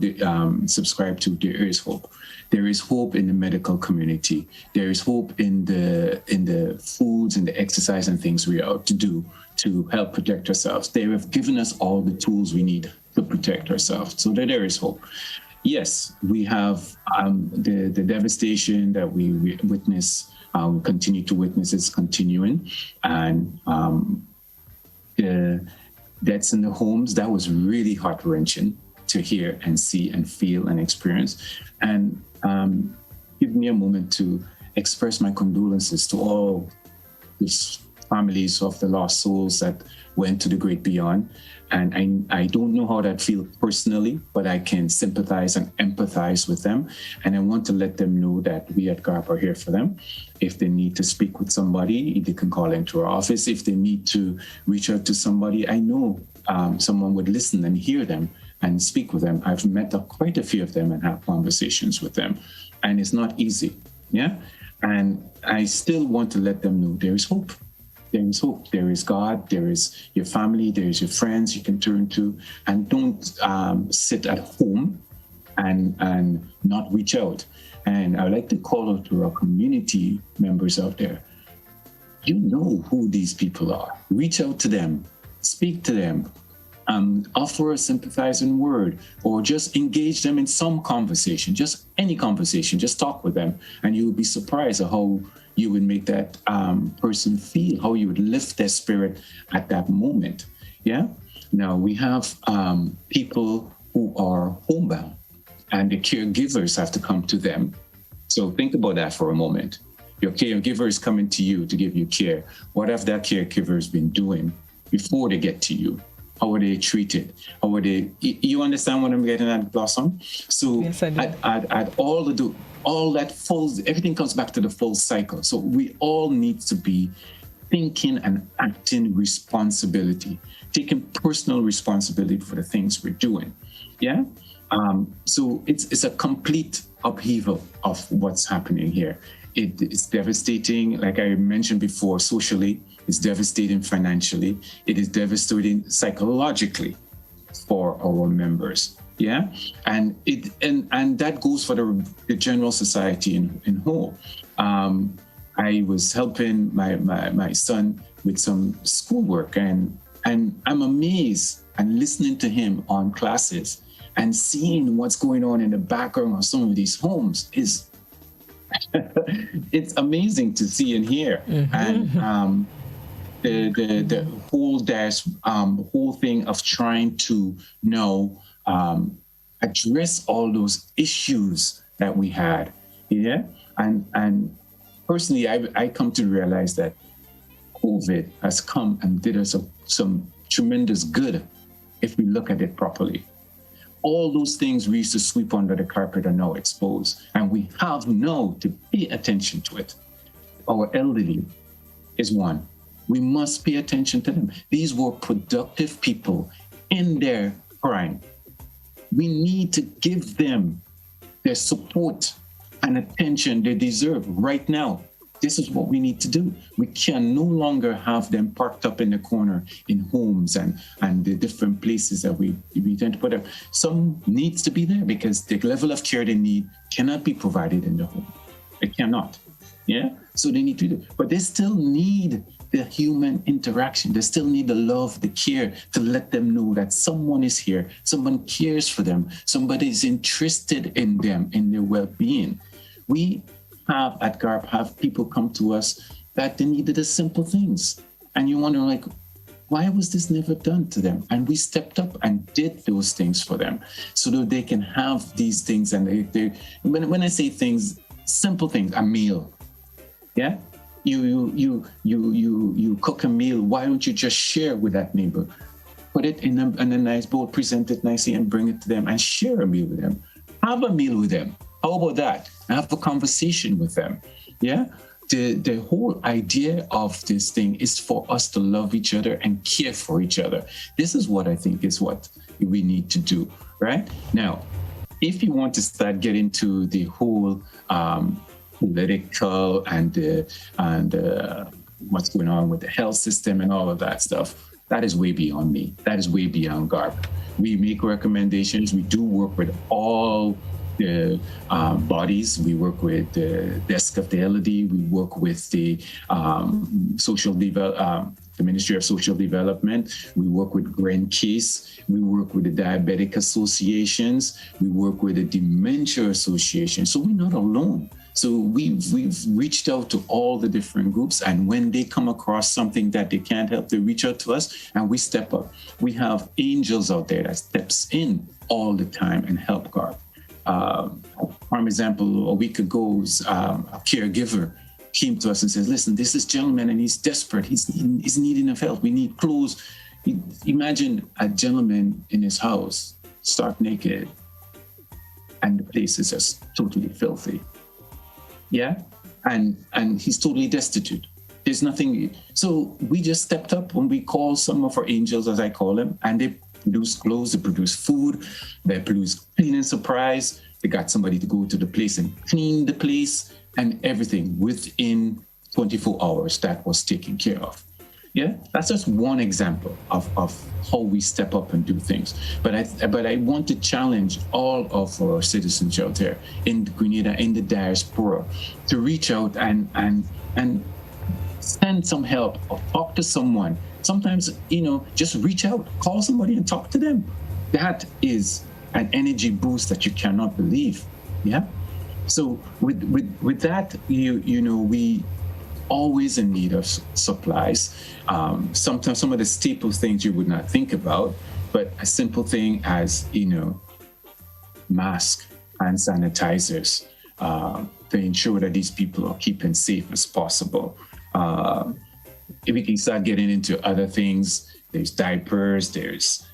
subscribe to, there is hope. There is hope in the medical community. There is hope in the foods and the exercise and things we are out to do to help protect ourselves. They have given us all the tools we need to protect ourselves, so that there is hope. Yes, we have the devastation that we witness, we continue to witness is continuing, and the deaths in the homes, that was really heart-wrenching to hear and see and feel and experience. And give me a moment to express my condolences to all these families of the lost souls that went to the great beyond. And I don't know how that feels personally, but I can sympathize and empathize with them. And I want to let them know that we at GARP are here for them. If they need to speak with somebody, they can call into our office. If they need to reach out to somebody, I know someone would listen and hear them and speak with them. I've met quite a few of them and have conversations with them. And it's not easy, yeah? And I still want to let them know there is hope. There is hope. There is God. There is your family. There is your friends you can turn to. And don't sit at home and not reach out. And I would like to call out to our community members out there. you know who these people are. Reach out to them, speak to them, offer a sympathizing word, or just engage them in some conversation, just any conversation, just talk with them. And you will be surprised at how you would make that person feel, how you would lift their spirit at that moment. Yeah. Now we have people who are homebound and the caregivers have to come to them. So think about that for a moment. Your caregiver is coming to you to give you care. What have that caregiver has been doing before they get to you? How are they treated? How are they? You understand what I'm getting at, Blossom? So yes, I do. At all that falls, everything comes back to the full cycle. So we all need to be thinking and acting responsibility, taking personal responsibility for the things we're doing. Yeah. So it's a complete upheaval of what's happening here. It's devastating, like I mentioned before, socially. It's devastating financially. It is devastating psychologically for our members. Yeah, and that goes for the general society in whole. I was helping my son with some schoolwork, and I'm amazed and listening to him on classes and seeing what's going on in the background of some of these homes is it's amazing to see and hear. Mm-hmm. And the whole thing of trying to address all those issues that we had. Yeah, and personally, I come to realize that COVID has come and did us some tremendous good if we look at it properly. All those things we used to sweep under the carpet are now exposed, and we have now to pay attention to it. Our elderly is one. We must pay attention to them. These were productive people in their prime. We need to give them their support and attention they deserve right now. This is what we need to do. We can no longer have them parked up in the corner in homes and the different places that we tend to put them. Some needs to be there because the level of care they need cannot be provided in the home. It cannot. Yeah. So they need to do it. But they still need the human interaction. They still need the love, the care to let them know that someone is here, someone cares for them, somebody is interested in them, in their well-being. We have at GARP have people come to us that they needed the simple things. And you wonder, like, why was this never done to them? And we stepped up and did those things for them so that they can have these things. And when I say things, simple things, a meal. Yeah. You cook a meal. Why don't you just share with that neighbor? Put it in a nice bowl, present it nicely, and bring it to them and share a meal with them. Have a meal with them. How about that? Have a conversation with them. Yeah. The whole idea of this thing is for us to love each other and care for each other. This is what I think is what we need to do. Right now, if you want to start getting to the whole political and what's going on with the health system and all of that stuff, that is way beyond me. That is way beyond GARP. We make recommendations. We do work with all the bodies. We work with the Desk of the Elderly. We work with the the Ministry of Social Development. We work with Case. We work with the Diabetic Associations. We work with the Dementia Association. So we're not alone. So we've reached out to all the different groups, and when they come across something that they can't help, they reach out to us and we step up. We have angels out there that steps in all the time and help GARP. For example, a week ago, a caregiver came to us and says, listen, this is gentleman and he's desperate. He's needing of help. We need clothes. Imagine a gentleman in his house, stark naked, and the place is just totally filthy. Yeah, and he's totally destitute. There's nothing. So we just stepped up when we called some of our angels, as I call them, and they produce clothes, they produce food, they produce cleaning supplies. They got somebody to go to the place and clean the place and everything within 24 hours. That was taken care of. Yeah, that's just one example of how we step up and do things. But I want to challenge all of our citizens out there in Grenada, in the diaspora, to reach out and send some help or talk to someone. Sometimes, just reach out, call somebody and talk to them. That is an energy boost that you cannot believe. Yeah. So with that, we always in need of supplies. Sometimes some of the staple things you would not think about, but a simple thing as, masks and sanitizers to ensure that these people are keeping safe as possible. If we can start getting into other things, there's diapers, there's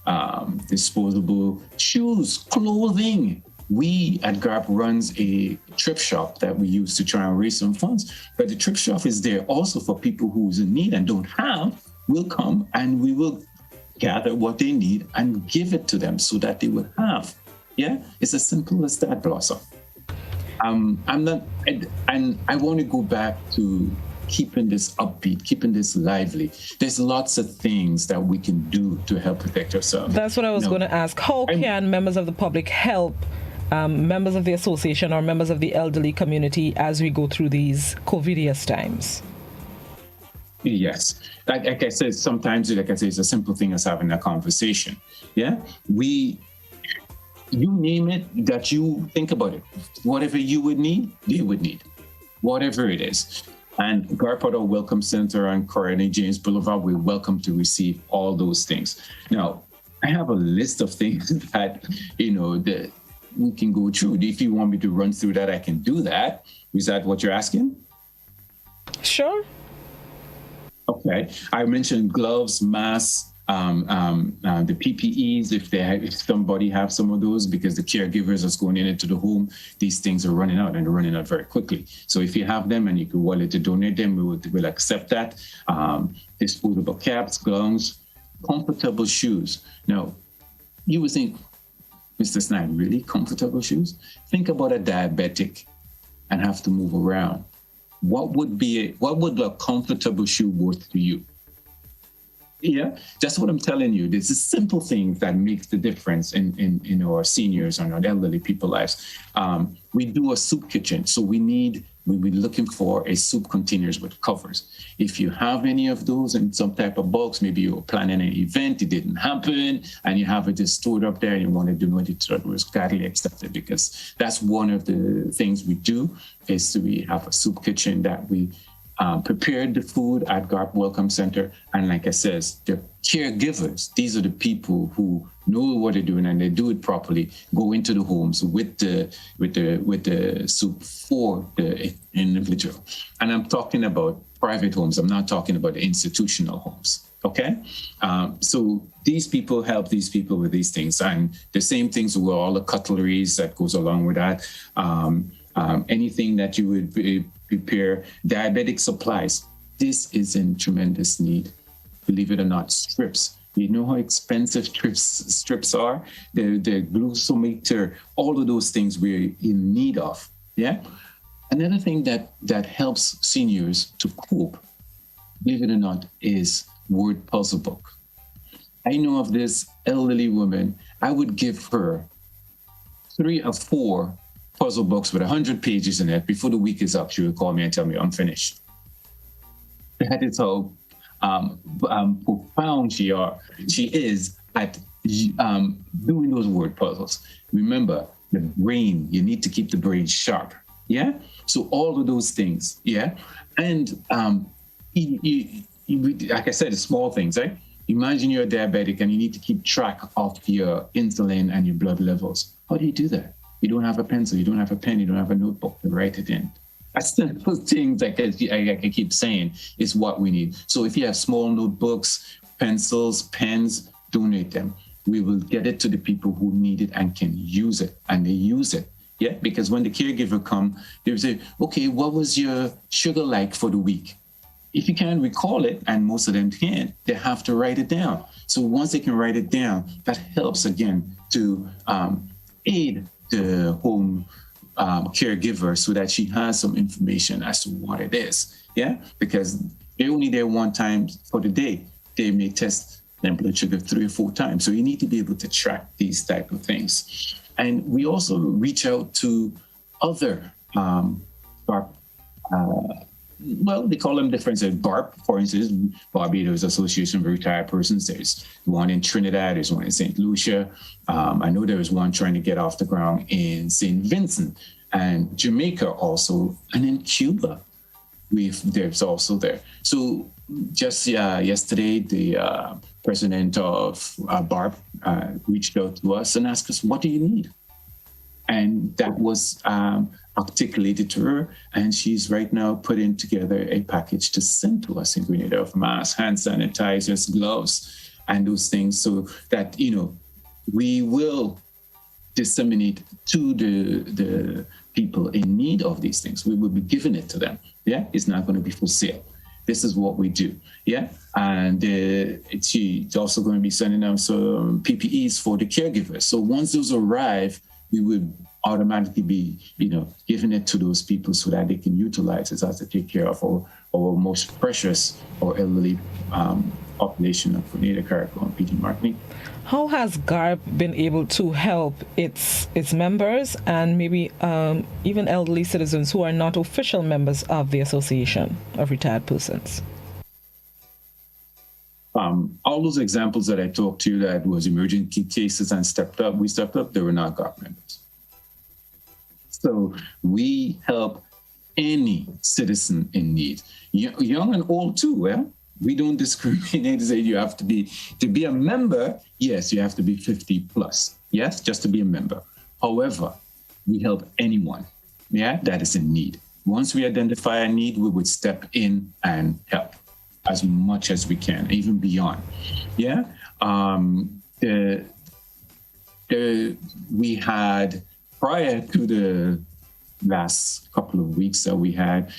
disposable shoes, clothing. We at GARP runs a thrift shop that we use to try and raise some funds, but the thrift shop is there also for people who's in need and don't have. We'll come and we will gather what they need and give it to them so that they will have. Yeah, it's as simple as that, Blossom. I want to go back to keeping this upbeat, keeping this lively. There's lots of things that we can do to help protect ourselves. That's what I was going to ask. How can members of the public help members of the association or members of the elderly community as we go through these COVIDious times? Yes. Like I said, sometimes, it's a simple thing as having a conversation. Yeah. You name it, that you think about it. Whatever you would need, they would need. Whatever it is. And GARP at our Welcome Center on Coronel James Boulevard, we're welcome to receive all those things. Now, I have a list of things that, that we can go through. If you want me to run through that, I can do that. Is that what you're asking? Sure. Okay. I mentioned gloves, masks, the PPEs, if somebody have some of those, because the caregivers that's going into the home, these things are running out and they're running out very quickly. So if you have them and you can wallet to donate them, we'll accept that. Disposable caps, gowns, comfortable shoes. Now, you would think, Mr. Snagg, really comfortable shoes? Think about a diabetic and have to move around. What would a comfortable shoe worth to you? Yeah, that's what I'm telling you. There's a simple thing that makes the difference in our seniors and our elderly people's lives. We do a soup kitchen, so we'll be looking for a soup containers with covers. If you have any of those in some type of box, maybe you're planning an event, it didn't happen, and you have it just stored up there and you want to donate it to us, gladly accepted, because that's one of the things we do, is we have a soup kitchen that we prepared the food at GARP Welcome Center. And like I said, the caregivers, these are the people who know what they're doing and they do it properly, go into the homes with the soup for the individual. And I'm talking about private homes. I'm not talking about the institutional homes. Okay. So these people help these people with these things, and the same things with all the cutleries that goes along with that. Anything that you would prepare, diabetic supplies. This is in tremendous need. Believe it or not, strips. You know how expensive strips are? The glucometer, all of those things we're in need of. Yeah. Another thing that helps seniors to cope, believe it or not, is word puzzle book. I know of this elderly woman. I would give her 3 or 4 puzzle books with 100 pages in it. Before the week is up, she will call me and tell me I'm finished. That is how profound she is at doing those word puzzles. Remember, the brain, you need to keep the brain sharp. Yeah. So all of those things. Yeah. And like I said, the small things, right? Imagine you're a diabetic and you need to keep track of your insulin and your blood levels. How do you do that? You don't have a pencil, you don't have a pen, you don't have a notebook to write it in. That's simple things like I keep saying is what we need. So if you have small notebooks, pencils, pens, donate them. We will get it to the people who need it and can use it, and they use it. Yeah, because when the caregiver come, they say, okay, what was your sugar like for the week? If you can't recall it, and most of them can't, they have to write it down. So once they can write it down, that helps again to aid the home caregiver so that she has some information as to what it is. Yeah, because they're only there one time for the day. They may test their blood sugar 3 or 4 times. So you need to be able to track these type of things. And we also reach out to other well, they call them different. GARP, for instance, Barbados Association of Retired Persons. There's one in Trinidad, there's one in St. Lucia. I know there was one trying to get off the ground in St. Vincent and Jamaica also, and in Cuba, there's also there. So just yesterday, the president of GARP reached out to us and asked us, what do you need? And that was articulated to her, and she's right now putting together a package to send to us in Grenada of masks, hand sanitizers, gloves, and those things, so that, we will disseminate to the people in need of these things. We will be giving it to them. Yeah, it's not going to be for sale. This is what we do. Yeah, and she's also going to be sending them some PPEs for the caregivers. So once those arrive, we would automatically be, giving it to those people so that they can utilize it as to take care of our most precious or elderly population of Grenada, Carriacou, and PT Martinique. How has GARP been able to help its members and maybe even elderly citizens who are not official members of the Association of Retired Persons? All those examples that I talked to you that was emergency cases and we stepped up, they were not GARP members. So we help any citizen in need, young and old too, yeah? We don't discriminate to say you have to be a member. Yes, you have to be 50 plus. Yes, just to be a member. However, we help anyone, that is in need. Once we identify a need, we would step in and help as much as we can, even beyond. Yeah. We had, prior to the last couple of weeks that we had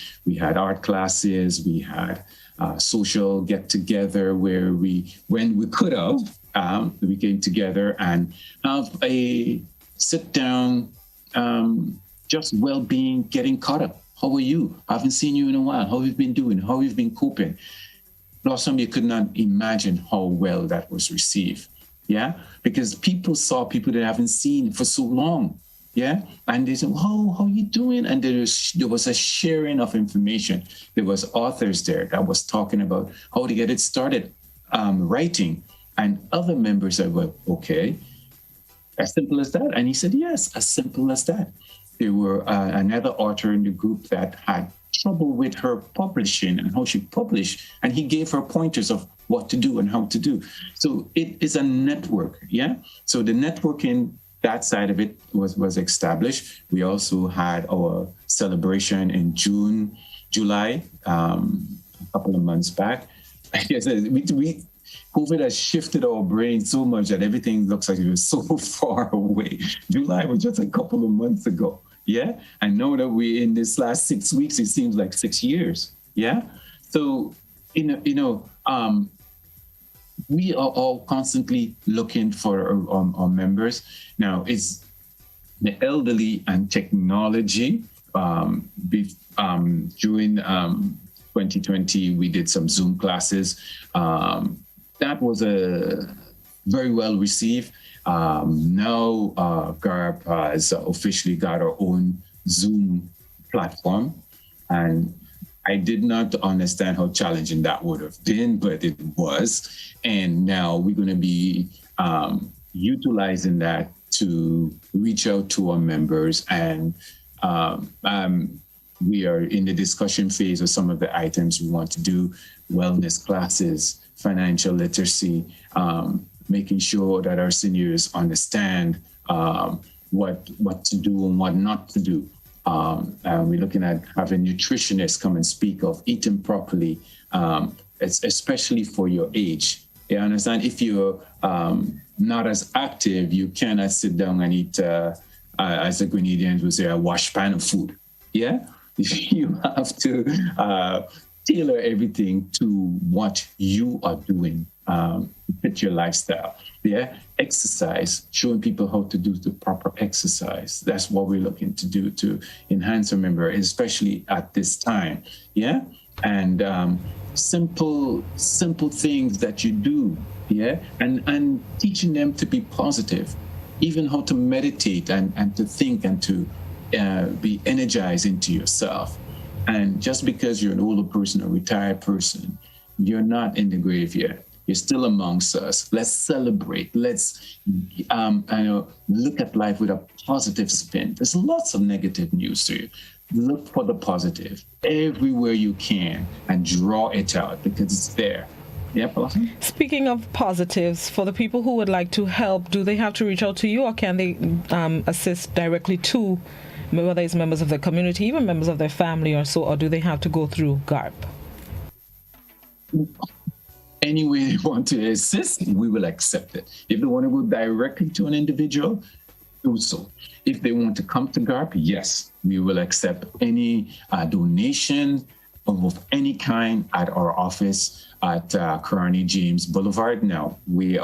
art classes, we had social get-together where when we could have, we came together and have a sit-down, just well-being, getting caught up. How are you? I haven't seen you in a while. How have you been doing? How have you been coping? Blossom, you could not imagine how well that was received. Yeah, because people saw people that haven't seen for so long. Yeah, and they said, "Oh, how are you doing?" And there was a sharing of information. There was authors there that was talking about how to get it started, writing, and other members said, "Well, okay, as simple as that." And he said, "Yes, as simple as that." There were another author in the group that had trouble with her publishing and how she published, and he gave her pointers of what to do and how to do. So it is a network, yeah? So the networking, that side of it was established. We also had our celebration in July, a couple of months back. I guess COVID has shifted our brain so much that everything looks like it was so far away. July was just a couple of months ago. Yeah, I know that we in this last 6 weeks, it seems like 6 years. Yeah, so we are all constantly looking for our members. Now, it's the elderly and technology. During 2020, we did some Zoom classes. That was very well received. Now GARP has officially got our own Zoom platform, and I did not understand how challenging that would have been, but it was. And now we're going to be utilizing that to reach out to our members, and we are in the discussion phase of some of the items we want to do: wellness classes, financial literacy, making sure that our seniors understand what to do and what not to do. We're looking at having nutritionists come and speak of eating properly, especially for your age. You understand? If you're not as active, you cannot sit down and eat, as the Grenadians would say, a wash pan of food. Yeah? You have to tailor everything to what you are doing, fit your lifestyle. Yeah, exercise, showing people how to do the proper exercise. That's what we're looking to do to enhance our member, especially at this time. Yeah, and simple things that you do. Yeah, and teaching them to be positive, even how to meditate and to think and to be energized into yourself. And just because you're an older person, a retired person, you're not in the grave yet. You're still amongst us. Let's celebrate. Let's look at life with a positive spin. There's lots of negative news to you. Look for the positive everywhere you can and draw it out because it's there. Yeah, Blossom? Speaking of positives, for the people who would like to help, do they have to reach out to you, or can they assist directly to, whether it's members of the community, even members of their family or so, or do they have to go through GARP? Any way they want to assist, we will accept it. If they want to go directly to an individual, do so. If they want to come to GARP, yes, we will accept any donation of any kind at our office at Carney James Boulevard. Now, we're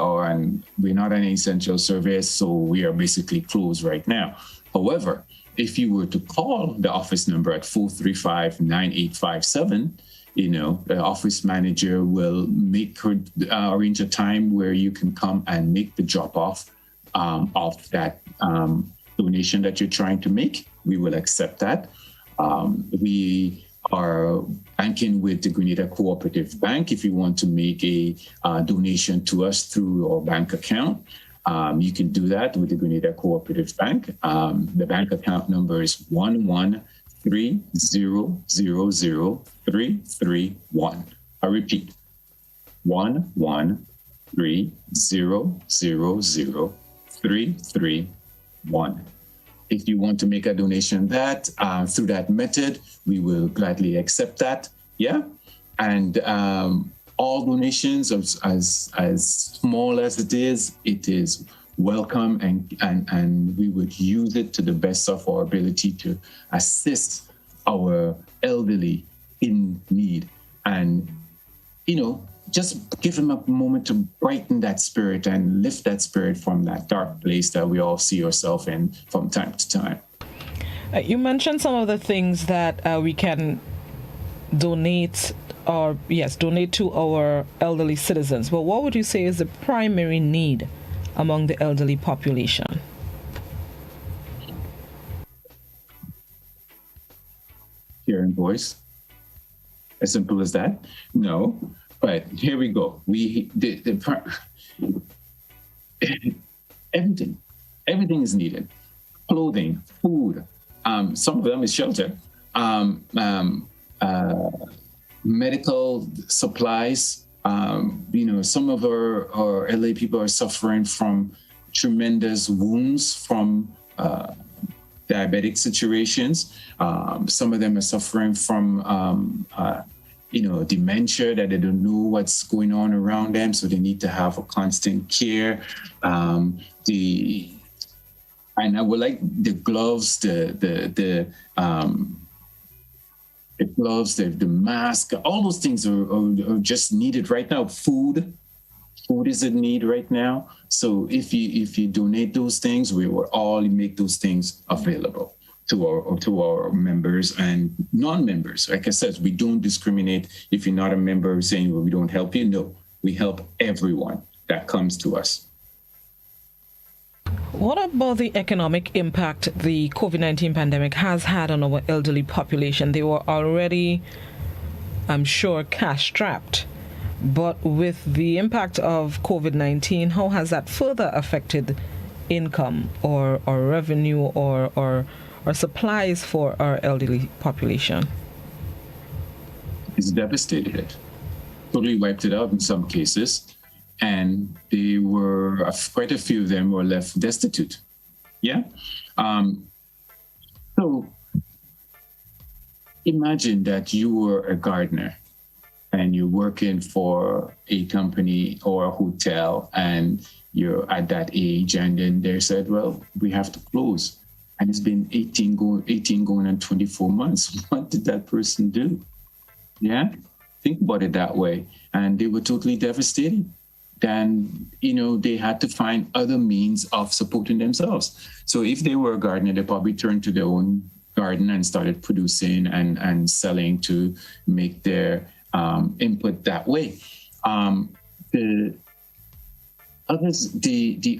not an essential service, so we are basically closed right now. However, if you were to call the office number at 435-9857, the office manager will arrange a time where you can come and make the drop off of that donation that you're trying to make. We will accept that. We are banking with the Grenada Cooperative Bank. If you want to make a donation to us through our bank account, you can do that with the Grenada Cooperative Bank. The bank account number is 113000331. I repeat, 113000331. If you want to make a donation through that method, we will gladly accept that. Yeah. And all donations, as small as it is welcome, and we would use it to the best of our ability to assist our elderly in need. And, just give them a moment to brighten that spirit and lift that spirit from that dark place that we all see ourselves in from time to time. You mentioned some of the things that we can donate to our elderly citizens. But what would you say is the primary need among the elderly population? Hearing voice. As simple as that? No. But here we go. Everything is needed. Clothing, food, some of them is shelter, medical supplies. Some of our LA people are suffering from tremendous wounds from diabetic situations. Some of them are suffering from dementia, that they don't know what's going on around them, so they need to have a constant care. And I would like the gloves, the mask, all those things are just needed right now. Food is a need right now. So if you donate those things, we will all make those things available to our members and non-members. Like I said, we don't discriminate. If you're not a member saying, well, we don't help you, no, we help everyone that comes to us. What about the economic impact the COVID-19 pandemic has had on our elderly population? They were already, I'm sure, cash-strapped. But with the impact of COVID-19, how has that further affected income or revenue or supplies for our elderly population? It's devastated it. Totally wiped it out in some cases. And they were, quite a few of them were left destitute. Yeah. So imagine that you were a gardener and you're working for a company or a hotel and you're at that age, and then they said, well, we have to close. And it's been 18 going on 24 months. What did that person do? Yeah. Think about it that way. And they were totally devastated. Then, they had to find other means of supporting themselves. So if they were a gardener, they probably turned to their own garden and started producing and selling to make their input that way. The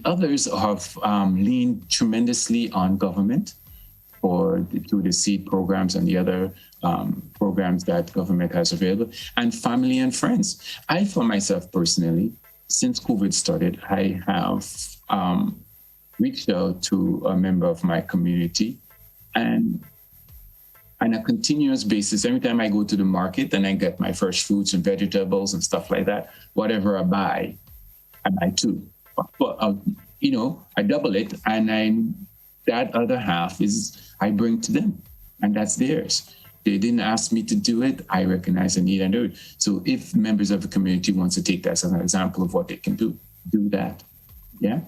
others have leaned tremendously on government. through the seed programs and the other programs that government has available, and family and friends. I, for myself personally, since COVID started, I have reached out to a member of my community, and on a continuous basis, every time I go to the market and I get my fresh fruits and vegetables and stuff like that, whatever I buy too. But I double it, and that other half is I bring to them, and that's theirs. They didn't ask me to do it. I recognize the need and do it. So if members of the community wants to take that as an example of what they can do that. Yeah.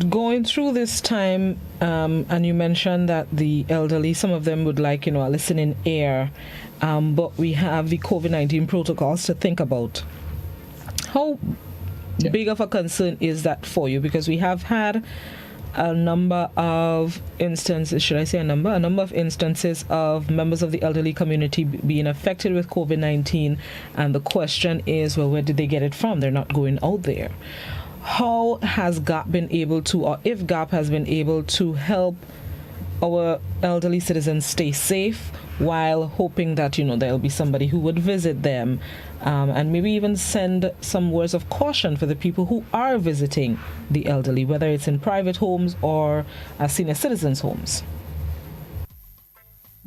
Going through this time, and you mentioned that the elderly, some of them would like, a listening ear, but we have the COVID-19 protocols to think about. How big of a concern is that for you? Because we have had a number of instances of members of the elderly community being affected with COVID-19, and the question is, well, where did they get it from? They're not going out there. How has GARP been able to, or if GARP has been able to help our elderly citizens stay safe while hoping that, there'll be somebody who would visit them, and maybe even send some words of caution for the people who are visiting the elderly, whether it's in private homes or senior citizens' homes?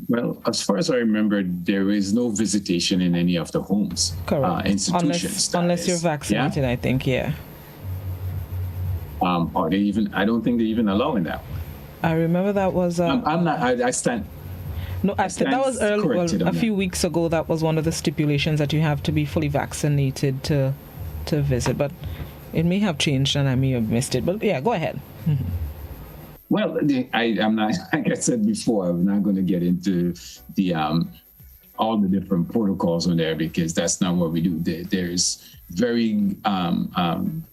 Well, as far as I remember, there is no visitation in any of the homes, institutions. Unless you're vaccinated, yeah? I think, yeah. Or they even, I don't think they even allow in that. I remember that was... I'm not, I stand... No, that was early, a few weeks ago. That was one of the stipulations, that you have to be fully vaccinated to visit. But it may have changed and I may have missed it. But yeah, go ahead. Mm-hmm. Well, I'm not, like I said before, I'm not going to get into the all the different protocols on there, because that's not what we do. There's very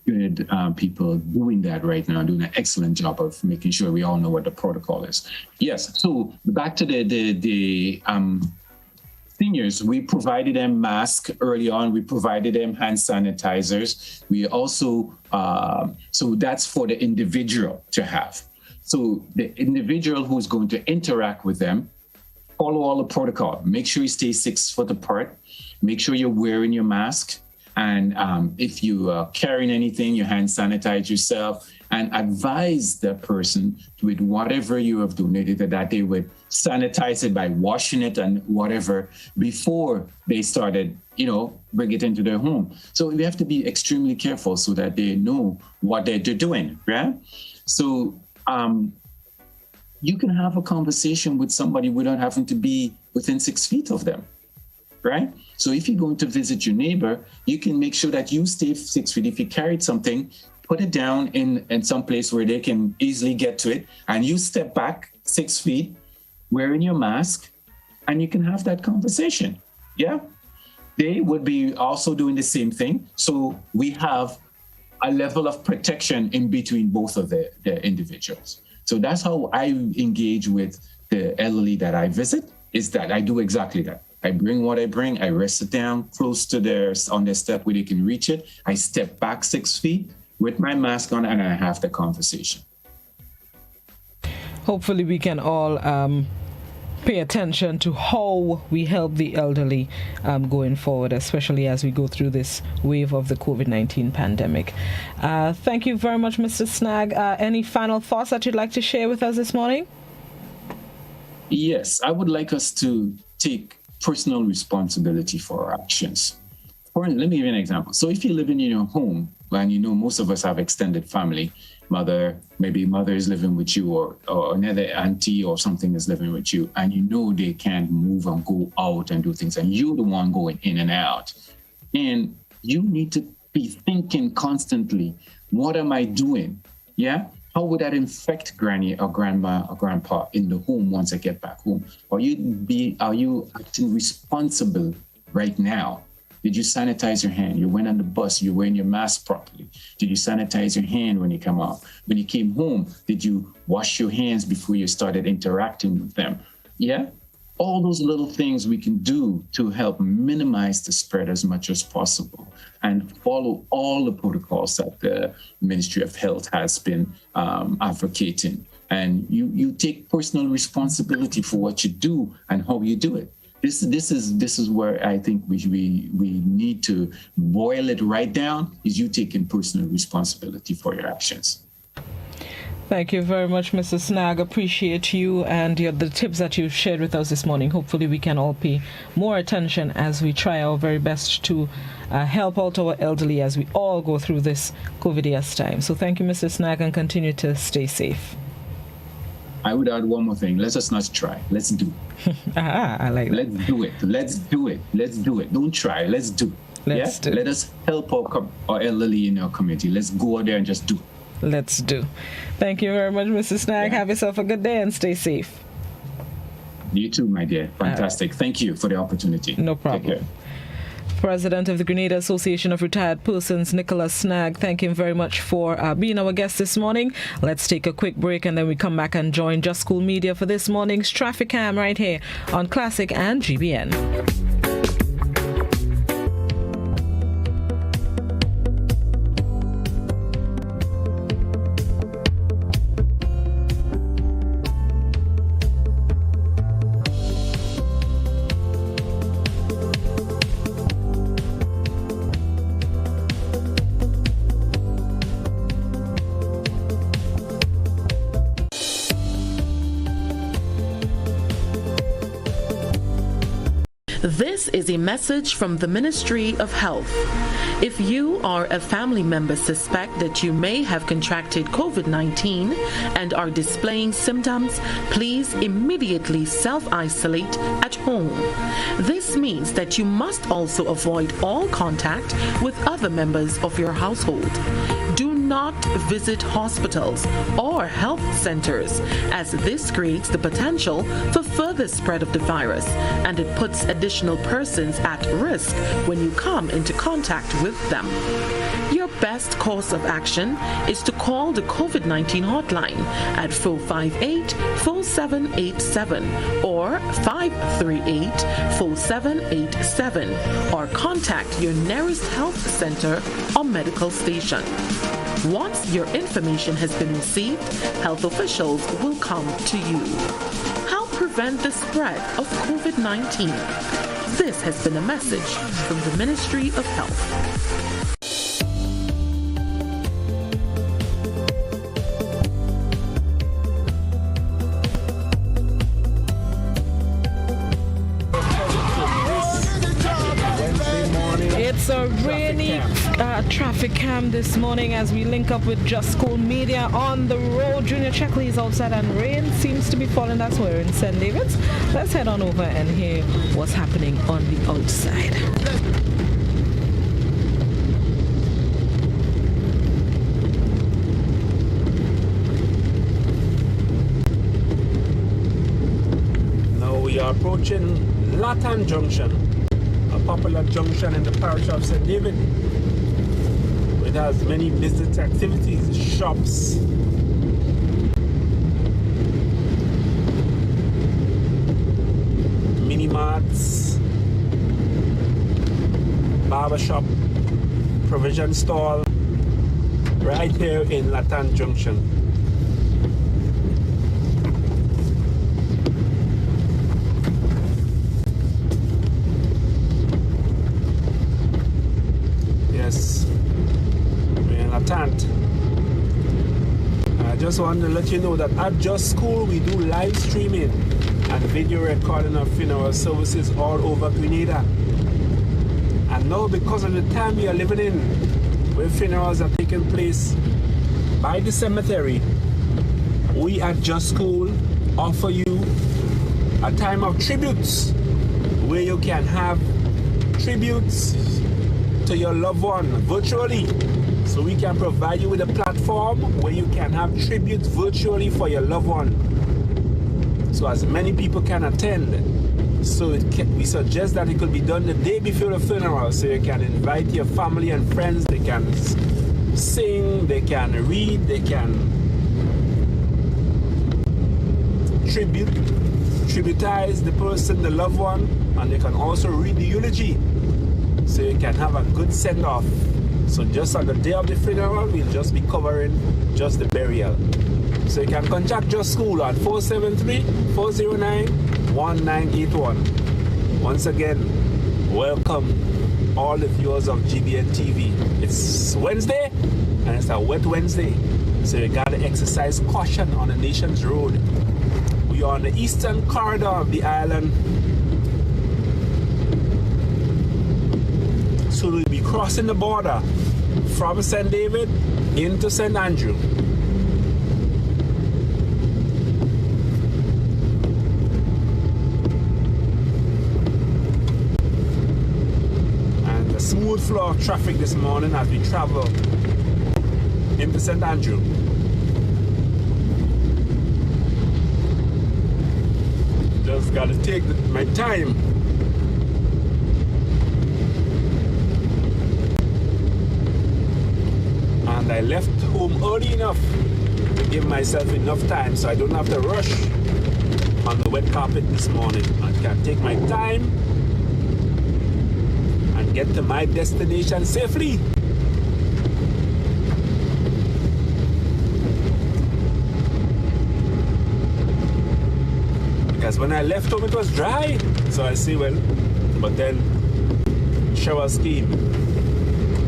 good people doing that right now, doing an excellent job of making sure we all know what the protocol is. Yes, so back to the seniors, we provided them masks early on. We provided them hand sanitizers. We also, so that's for the individual to have. So the individual who's going to interact with them, follow all the protocol. Make sure you stay 6 foot apart. Make sure you're wearing your mask. And if you are carrying anything, you hand sanitize yourself, and advise the person with whatever you have donated that they would sanitize it by washing it and whatever before they started, bring it into their home. So we have to be extremely careful so that they know what they're doing, right? So you can have a conversation with somebody without having to be within 6 feet of them, right? So if you're going to visit your neighbor, you can make sure that you stay 6 feet. If you carried something, put it down in some place where they can easily get to it, and you step back 6 feet, wearing your mask, and you can have that conversation. Yeah? They would be also doing the same thing. So we have a level of protection in between both of the individuals. So that's how I engage with the elderly that I visit, is that I do exactly that. I bring what I bring, I rest it down close to on their step where they can reach it. I step back 6 feet with my mask on, and I have the conversation. Hopefully we can all pay attention to how we help the elderly going forward, especially as we go through this wave of the COVID-19 pandemic. Thank you very much, Mr. Snagg. Any final thoughts that you'd like to share with us this morning? Yes, I would like us to take personal responsibility for our actions. Let me give you an example. So if you live in your home, and most of us have extended family, maybe mother is living with you, or another auntie or something is living with you, and they can't move and go out and do things, and you're the one going in and out. And you need to be thinking constantly, what am I doing? Yeah? How would that infect granny or grandma or grandpa in the home once I get back home? Are you acting responsible right now? Did you sanitize your hand? You went on the bus, you're wearing your mask properly. Did you sanitize your hand when you come out? When you came home, did you wash your hands before you started interacting with them? Yeah? All those little things we can do to help minimize the spread as much as possible, and follow all the protocols that the Ministry of Health has been advocating and you take personal responsibility for what you do and how you do it. This is where I think we need to boil it right down, is you taking personal responsibility for your actions. Thank you very much, Mr. Snagg. Appreciate you and the tips that you've shared with us this morning. Hopefully we can all pay more attention as we try our very best to help out our elderly as we all go through this COVID time. So thank you, Mr. Snagg, and continue to stay safe. I would add one more thing. Let us not try. Let's do. I like that. Let's do it. Let's do it. Let's do it. Don't try. Let's do it. Let's do it. Let us help our elderly in our community. Let's go out there and just do it. Let's do. Thank you very much, Mr. Snagg. Have yourself a good day and stay safe. You too, my dear. Fantastic. Thank you for the opportunity. No problem. Take care. President of the Grenada Association of Retired Persons, Nicolas Snagg, thank him very much for being our guest this morning. Let's take a quick break and then we come back and join Just School Media for this morning's Traffic Cam right here on Classic and GBN. This is a message from the Ministry of Health. If you or a family member suspect that you may have contracted COVID-19 and are displaying symptoms, please immediately self-isolate at home. This means that you must also avoid all contact with other members of your household. Do not visit hospitals or health centers, as this creates the potential for further spread of the virus, and it puts additional persons at risk when you come into contact with them. Your best course of action is to call the COVID-19 hotline at 458-4787 or 538-4787, or contact your nearest health center or medical station. Once your information has been received, health officials will come to you. Help prevent the spread of COVID-19. This has been a message from the Ministry of Health. It's a rainy traffic cam this morning as we link up with Just School Media on the road. Junior Checkley is outside and rain seems to be falling. That's where we're in St. David's. Let's head on over and hear what's happening on the outside. Now we are approaching Latan Junction, a popular junction in the parish of St. David. It has many business activities, shops, mini marts, barber shop, provision stall, right here in Latan Junction. Yes, we're in Latant. I just want to let you know that at Just School we do live streaming and video recording of funeral services all over Grenada. And now, because of the time we are living in, where funerals are taking place by the cemetery, we at Just School offer you a time of tributes where you can have tributes to your loved one virtually. So we can provide you with a platform where you can have tributes virtually for your loved one, so as many people can attend. So we suggest that it could be done the day before the funeral, so you can invite your family and friends. They can sing, they can read, they can tributize the person, the loved one, and they can also read the eulogy, so you can have a good send-off. So just on the day of the funeral, we'll just be covering just the burial. So you can contact your school at 473-409-1981. Once again, welcome all the viewers of GBN TV. It's Wednesday and it's a wet Wednesday. So you gotta exercise caution on the nation's road. We are on the eastern corridor of the island. So we'll be crossing the border from St. David into St. Andrew. And a smooth flow of traffic this morning as we travel into St. Andrew. Just gotta take my time. And I left home early enough to give myself enough time so I don't have to rush on the wet carpet this morning. I can take my time and get to my destination safely. Because when I left home it was dry. So I say, well, but then showers came.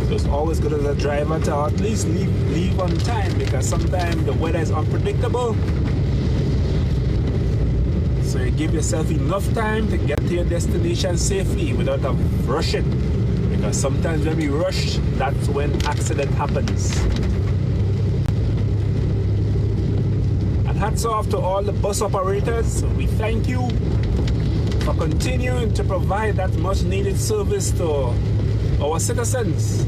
So it's always good as a driver to at least leave on time, because sometimes the weather is unpredictable. So you give yourself enough time to get to your destination safely without rushing. Because sometimes when we rush, that's when accident happens. And hats off to all the bus operators. We thank you for continuing to provide that much needed service to our citizens.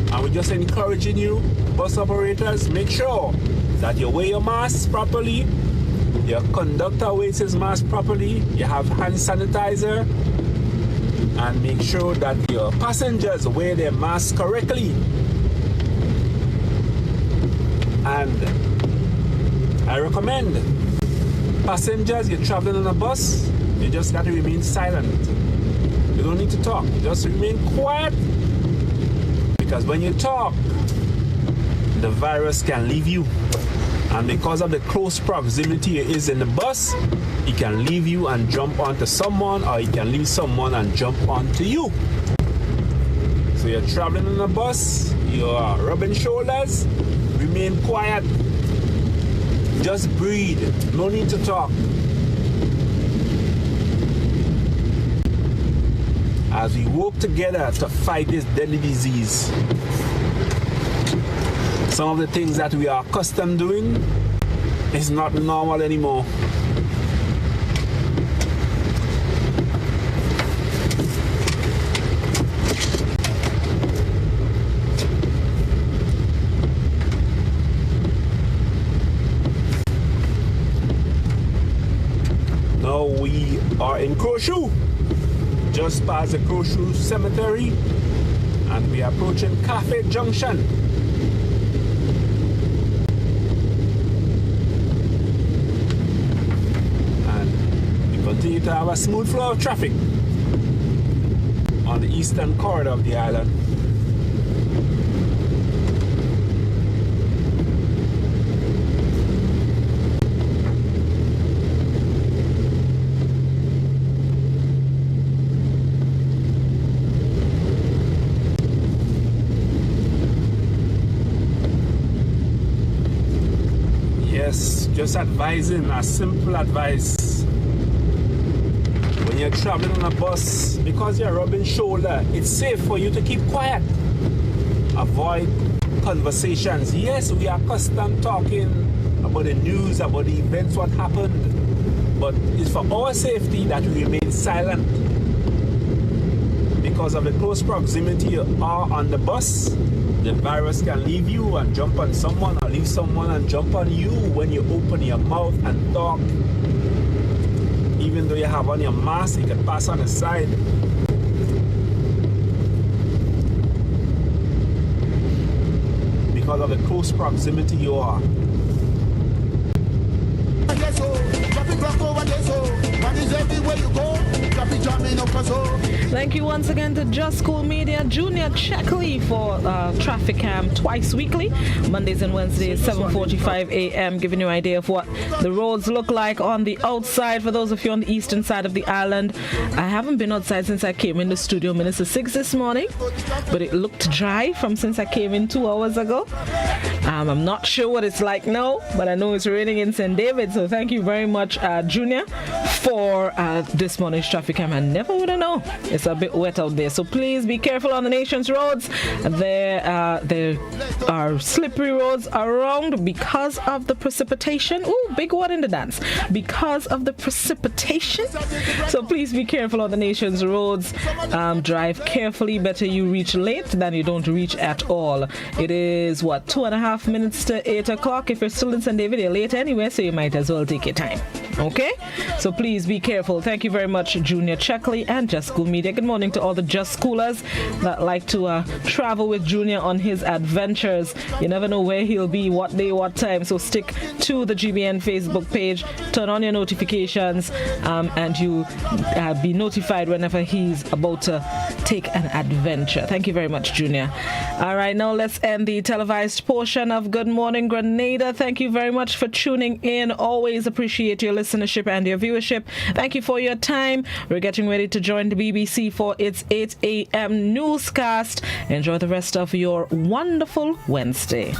And we're just encouraging you, bus operators, make sure that you wear your masks properly, your conductor wears his mask properly, you have hand sanitizer, and make sure that your passengers wear their masks correctly. And I recommend passengers, you're traveling on a bus, you just got to remain silent. You don't need to talk, just remain quiet. Because when you talk, the virus can leave you. And because of the close proximity it is in the bus, it can leave you and jump onto someone, or it can leave someone and jump onto you. So you're traveling in a bus, you're rubbing shoulders, remain quiet. Just breathe, no need to talk. As we work together to fight this deadly disease. Some of the things that we are accustomed doing is not normal anymore. Now we are in Crowshoe. Just past the Crowshoe Cemetery, and we are approaching Cafe Junction. And we continue to have a smooth flow of traffic on the eastern corridor of the island. Just advising, a simple advice. When you're traveling on a bus, because you're rubbing shoulder, it's safe for you to keep quiet. Avoid conversations. Yes, we are accustomed talking about the news, about the events, what happened. But it's for our safety that we remain silent. Because of the close proximity you are on the bus, the virus can leave you and jump on someone, or leave someone and jump on you when you open your mouth and talk. Even though you have on your mask, it can pass on the side. Because of the close proximity you are. Thank you once again to Just School Media, Junior Checkley for traffic cam twice weekly, Mondays and Wednesdays, 7:45 a.m., giving you an idea of what the roads look like on the outside for those of you on the eastern side of the island. I haven't been outside since I came in the studio minutes to 6 this morning, but it looked dry from since I came in 2 hours ago. I'm not sure what it's like now, but I know it's raining in St. David, so thank you very much, Junior, for this morning's traffic cam. I never would have known. It's a bit wet out there, so please be careful on the nation's roads. There are slippery roads around because of the precipitation. Ooh, big word in the dance. Because of the precipitation. So please be careful on the nation's roads. Drive carefully. Better you reach late than you don't reach at all. It is, 2.5 minutes to 8 o'clock. If you're still in St. David, you're late anyway, so you might as well take your time. Okay? So please be careful. Thank you very much, Junior Checkley and Just School Media. Good morning to all the Just Schoolers that like to travel with Junior on his adventures. You never know where he'll be, what day, what time. So stick to the GBN Facebook page, turn on your notifications, and you be notified whenever he's about to take an adventure. Thank you very much, Junior. All right, now let's end the televised portion of Good Morning Grenada. Thank you very much for tuning in. Always appreciate your listenership and your viewership. Thank you for your time. We're getting ready to join the BBC for its 8 a.m. newscast. Enjoy the rest of your wonderful Wednesday.